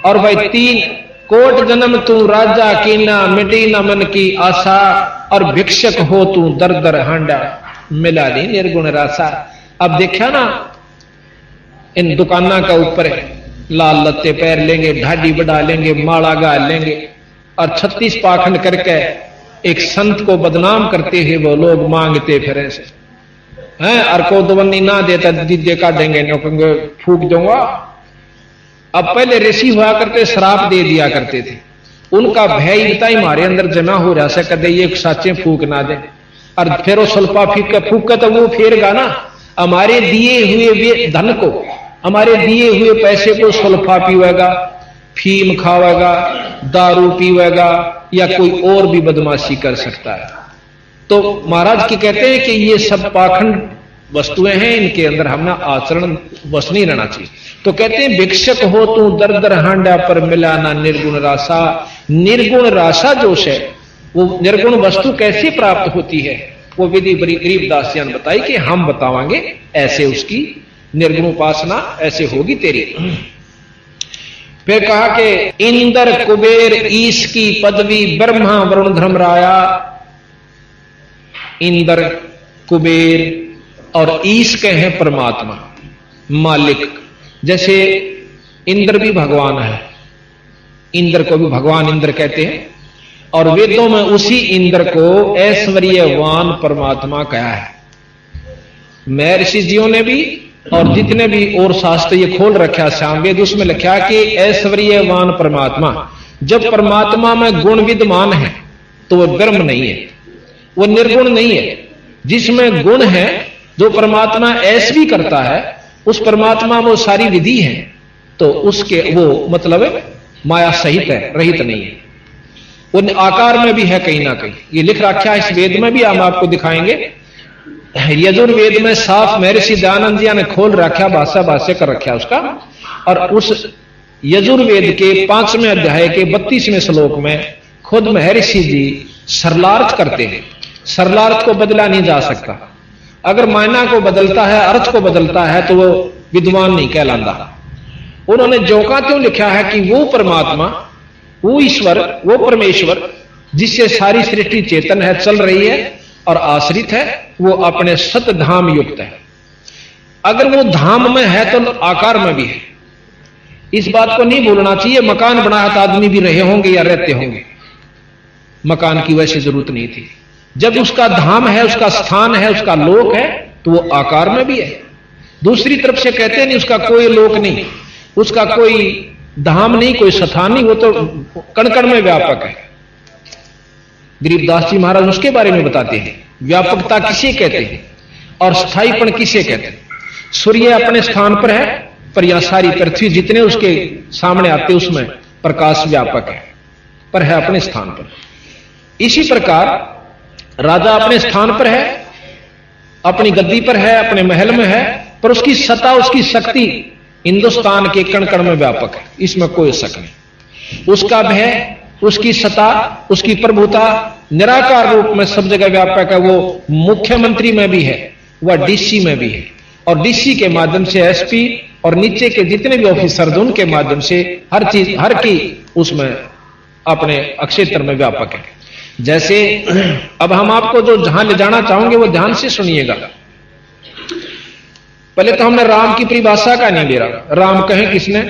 S3: और भाई 3 कोट जन्म तू राजा की ना मिटी ना मन की आशा, और भिक्षक हो तू दर दर हांडा, मिला नहीं निर्गुण रासा। अब देखा ना इन दुकाना का ऊपर लाल लत्ते पैर लेंगे, ढाडी बढ़ा लेंगे, माला गा लेंगे और 36 पाखंड करके एक संत को बदनाम करते हुए वो लोग मांगते फिर से हैं। और को दवन्नी ना देता दीदे काटेंगे, कहेंगे फूक दूंगा। अब पहले ऋषि हुआ करते श्राप दे दिया करते थे, उनका भय इतना ही हमारे अंदर जमा हो रहा है, कदे ये साचे फूक ना दे। और फिर वो सल्फा फूक का तो वो फेरगा ना, हमारे दिए हुए धन को, हमारे दिए हुए पैसे को सल्फा पीवेगा, फीम खावेगा, दारू पीवेगा या कोई और भी बदमाशी कर सकता है। तो महाराज की कहते हैं कि ये सब पाखंड वस्तुएं हैं, इनके अंदर हमने आचरण बस नहीं रहना चाहिए। तो कहते हैं भिक्षक हो तू दर दर हांडा, पर मिला ना निर्गुण रासा। निर्गुण रासा जोश है, वो निर्गुण वस्तु कैसे प्राप्त होती है, वो विधि बड़ी गरीबदास जी ने बताई कि हम बतावांगे ऐसे उसकी निर्गुण उपासना ऐसे होगी तेरी। फिर कहा कि इंद्र कुबेर ईश की पदवी, ब्रह्मा वरुण धर्मराया। इंद्र कुबेर और ईश के हैं परमात्मा मालिक। जैसे इंद्र भी भगवान है, इंद्र को भी भगवान इंद्र कहते हैं, और वेदों में उसी इंद्र को ऐश्वर्यवान परमात्मा कहा है। महर्षि जियों ने भी और जितने भी और शास्त्र ये खोल रखा श्याम वेद, उसमें लिखा कि ऐश्वर्यवान परमात्मा, जब परमात्मा में गुण विद्यमान है तो वो ब्रह्म नहीं है, वो निर्गुण नहीं है। जिसमें गुण है, जो परमात्मा ऐश भी करता है, उस परमात्मा वो सारी विधि है, तो उसके वो मतलब माया सहित है, रहित नहीं है। वो आकार में भी है कहीं ना कहीं, ये लिख रखा है इस वेद में भी, हम आपको दिखाएंगे। यजुर्वेद में साफ महर्षि दयानंद जी ने खोल रखा, भाष्य कर रखा उसका। और उस यजुर्वेद के 5वें अध्याय के 32वें श्लोक में खुद महर्षि जी सरलार्थ करते हैं। सरलार्थ को बदला नहीं जा सकता, अगर मायना को बदलता है, अर्थ को बदलता है, तो वो विद्वान नहीं कहलाता। उन्होंने जो का त्यों लिखा है कि वो परमात्मा, वो ईश्वर, वो परमेश्वर जिससे सारी सृष्टि चेतन है, चल रही है और आश्रित है, वो अपने सत धाम युक्त है। अगर वो धाम में है तो आकार में भी है। इस बात को नहीं भूलना चाहिए। मकान बना है तो आदमी भी रहे होंगे या रहते होंगे, मकान की वैसे जरूरत नहीं थी। जब उसका धाम है, उसका स्थान है, उसका लोक है, तो वो आकार में भी है। दूसरी तरफ से कहते नहीं उसका कोई लोक नहीं, उसका कोई धाम नहीं, कोई स्थान नहीं, वो तो कण कण में व्यापक है। गरीबदास जी महाराज उसके बारे में बताते हैं, व्यापकता किसे कहते हैं और स्थायीपन किसे कहते हैं। सूर्य अपने स्थान पर है, पर यहां सारी पृथ्वी जितने उसके सामने आते उसमें प्रकाश व्यापक है, पर है अपने स्थान पर। इसी प्रकार राजा अपने स्थान पर है, अपनी गद्दी पर है, अपने महल में है, पर उसकी सत्ता, उसकी शक्ति हिंदुस्तान के कण कण में व्यापक है, इसमें कोई शक नहीं। उसका भय, उसकी सत्ता, उसकी प्रभुता निराकार रूप में सब जगह व्यापक है। वो मुख्यमंत्री में भी है, वह डीसी में भी है, और डीसी के माध्यम से एसपी और नीचे के जितने भी ऑफिसर उनके माध्यम से हर चीज, हर की उसमें अपने क्षेत्र में व्यापक है। जैसे अब हम आपको जो जहां ले जाना चाहोगे वो ध्यान से सुनिएगा। पहले तो हमने राम की परिभाषा का नहीं ले रहा। राम कहे किसने?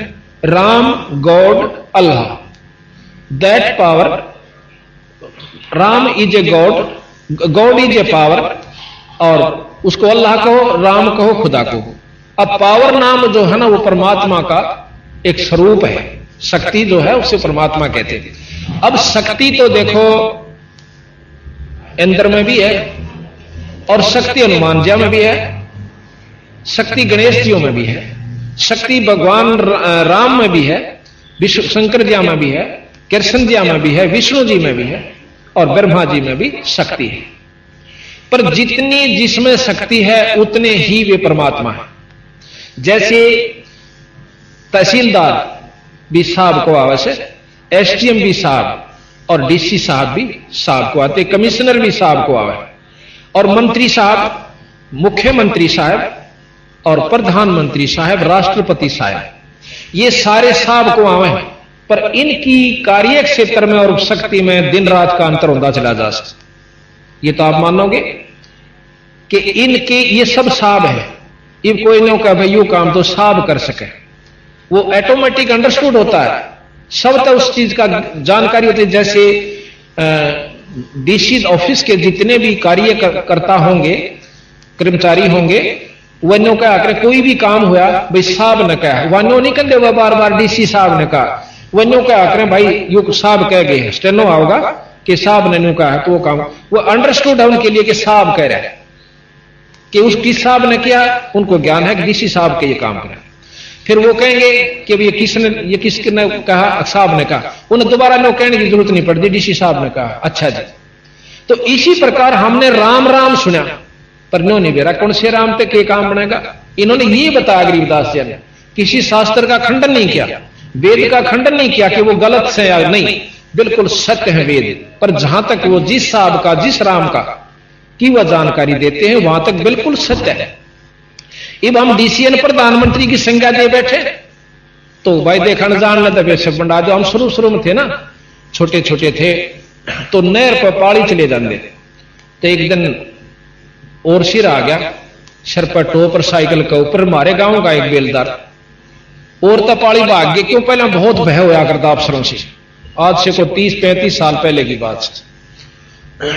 S3: Ram God Allah, that power, Ram is a god, God is a power, और उसको अल्लाह कहो, राम कहो, खुदा कहो। अब पावर नाम जो है ना, वो परमात्मा का एक स्वरूप है, शक्ति जो है उसे परमात्मा कहते हैं। अब शक्ति तो देखो इंद्र में भी है, और शक्ति हनुमान जी में भी है, शक्ति गणेश जी में भी है, शक्ति भगवान राम में भी है, विष्णु शंकर जी में भी है, कृष्ण जी में भी है, विष्णु जी में भी है, और ब्रह्मा जी में भी शक्ति है। पर जितनी जिसमें शक्ति है उतने ही वे परमात्मा है। जैसे तहसीलदार भी साहब को आवे से, एसडीएम भी साहब और डीसी साहब भी साहब को आते, कमिश्नर भी साहब को आवे, और मंत्री साहब, मुख्यमंत्री साहब और प्रधानमंत्री साहब, राष्ट्रपति साहब, ये सारे साहब को आवे। पर इनकी कार्य क्षेत्र में और शक्ति में दिन रात का अंतर होता चला जा सकता। ये तो आप मानोगे कि इनके ये सब साहब है, ये कोई नहीं कहा भाई यू काम तो साहब कर सके, वो ऑटोमेटिक अंडरस्टूड होता है, सब तो उस चीज का जानकारी होती है। जैसे डीसी ऑफिस के जितने भी कार्यकर्ता होंगे, कर्मचारी होंगे, वन्यों का आकर कोई भी काम हुआ भाई साहब ने कहा, वन्यों नहीं कहते हुआ बार बार डीसी साहब ने कहा, वन्यों का आकर भाई यू साहब कह गए, स्टेनो आओगा कि साहब ने न्यू कहा तो वो काम, वो अंडरस्टूड है उनके लिए कि साहब कह रहे हैं, कि उस किस साहब ने किया, उनको ज्ञान है कि डीसी साहब के ये काम करें। फिर वो कहेंगे कि ये किसने कहा, साहब ने कहा, उन्हें दोबारा नो कहने की जरूरत नहीं पड़ती, डीसी साहब ने कहा, अच्छा जी। तो इसी प्रकार हमने राम राम सुना पर नो नहीं बेरा कौन से राम पे के काम बनेगा। इन्होंने ये बताया गरीबदास जी ने, किसी शास्त्र का खंडन नहीं किया, वेद का खंडन नहीं किया कि वो गलत से या नहीं, बिल्कुल सत्य है वेद। पर जहां तक वो जिस साहब का, जिस राम का की वह जानकारी देते हैं वहां तक बिल्कुल सत्य है। अब हम डीसीएन प्रधानमंत्री की संज्ञा दे बैठे तो भाई देखा जान लेते वैसे बंडा, जो हम शुरू में थे ना, छोटे छोटे थे तो नहर पर पाड़ी चले जाते, तो एक दिन और सिर आ गया, सर पर टोपर साइकिल के ऊपर, हमारे गांव का एक बेलदार और तो पाड़ी भाग गए, क्यों पहले बहुत भय होया करता अफसरों से, आज से को 30-35 साल पहले की बात है।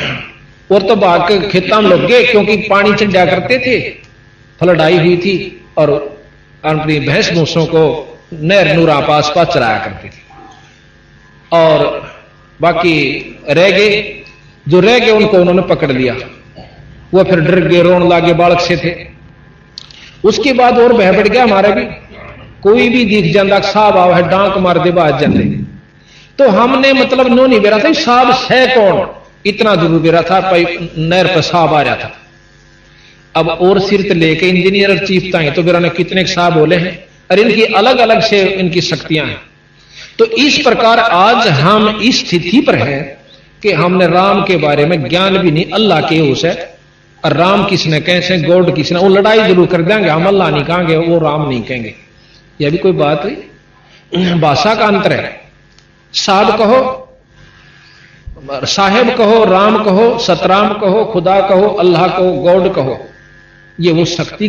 S3: और तो भाग के खेता में लग गए क्योंकि पानी चढ़ा करते थे, फ्लड आई हुई थी और अपनी भैंस भूसों को नहर नूरा पास पास चलाया करते थे। और बाकी रह गए, जो रह गए उनको उन्होंने पकड़ लिया, वो फिर डर गए, रोन लागे, बालक से थे। उसके बाद और बह बढ़ गया हमारा भी, कोई भी दिख जाता साहब आवा है, डांक मार दे बाज जाते। तो हमने मतलब नो नहीं बेरा था साहब है कौन, इतना जरूर बेरा था भाई नहर पर साहब आ रहा था। अब और सिरत लेके इंजीनियर चीफ था, तो बेरा ने कितने साहब बोले हैं, और इनकी अलग अलग से इनकी शक्तियां हैं। तो इस प्रकार आज हम इस स्थिति पर हैं कि हमने राम के बारे में ज्ञान भी नहीं, अल्लाह के उस है, और राम किसने कैसे, गॉड किसने, वो लड़ाई जरूर कर देंगे, हम अल्लाह नहीं कहेंगे, वो राम नहीं कहेंगे। यह भी कोई बात है, भाषा का अंतर है। साहब कहो, साहेब कहो, राम कहो, सतराम कहो, खुदा कहो, अल्लाह कहो, गॉड कहो, ये वो शक्ति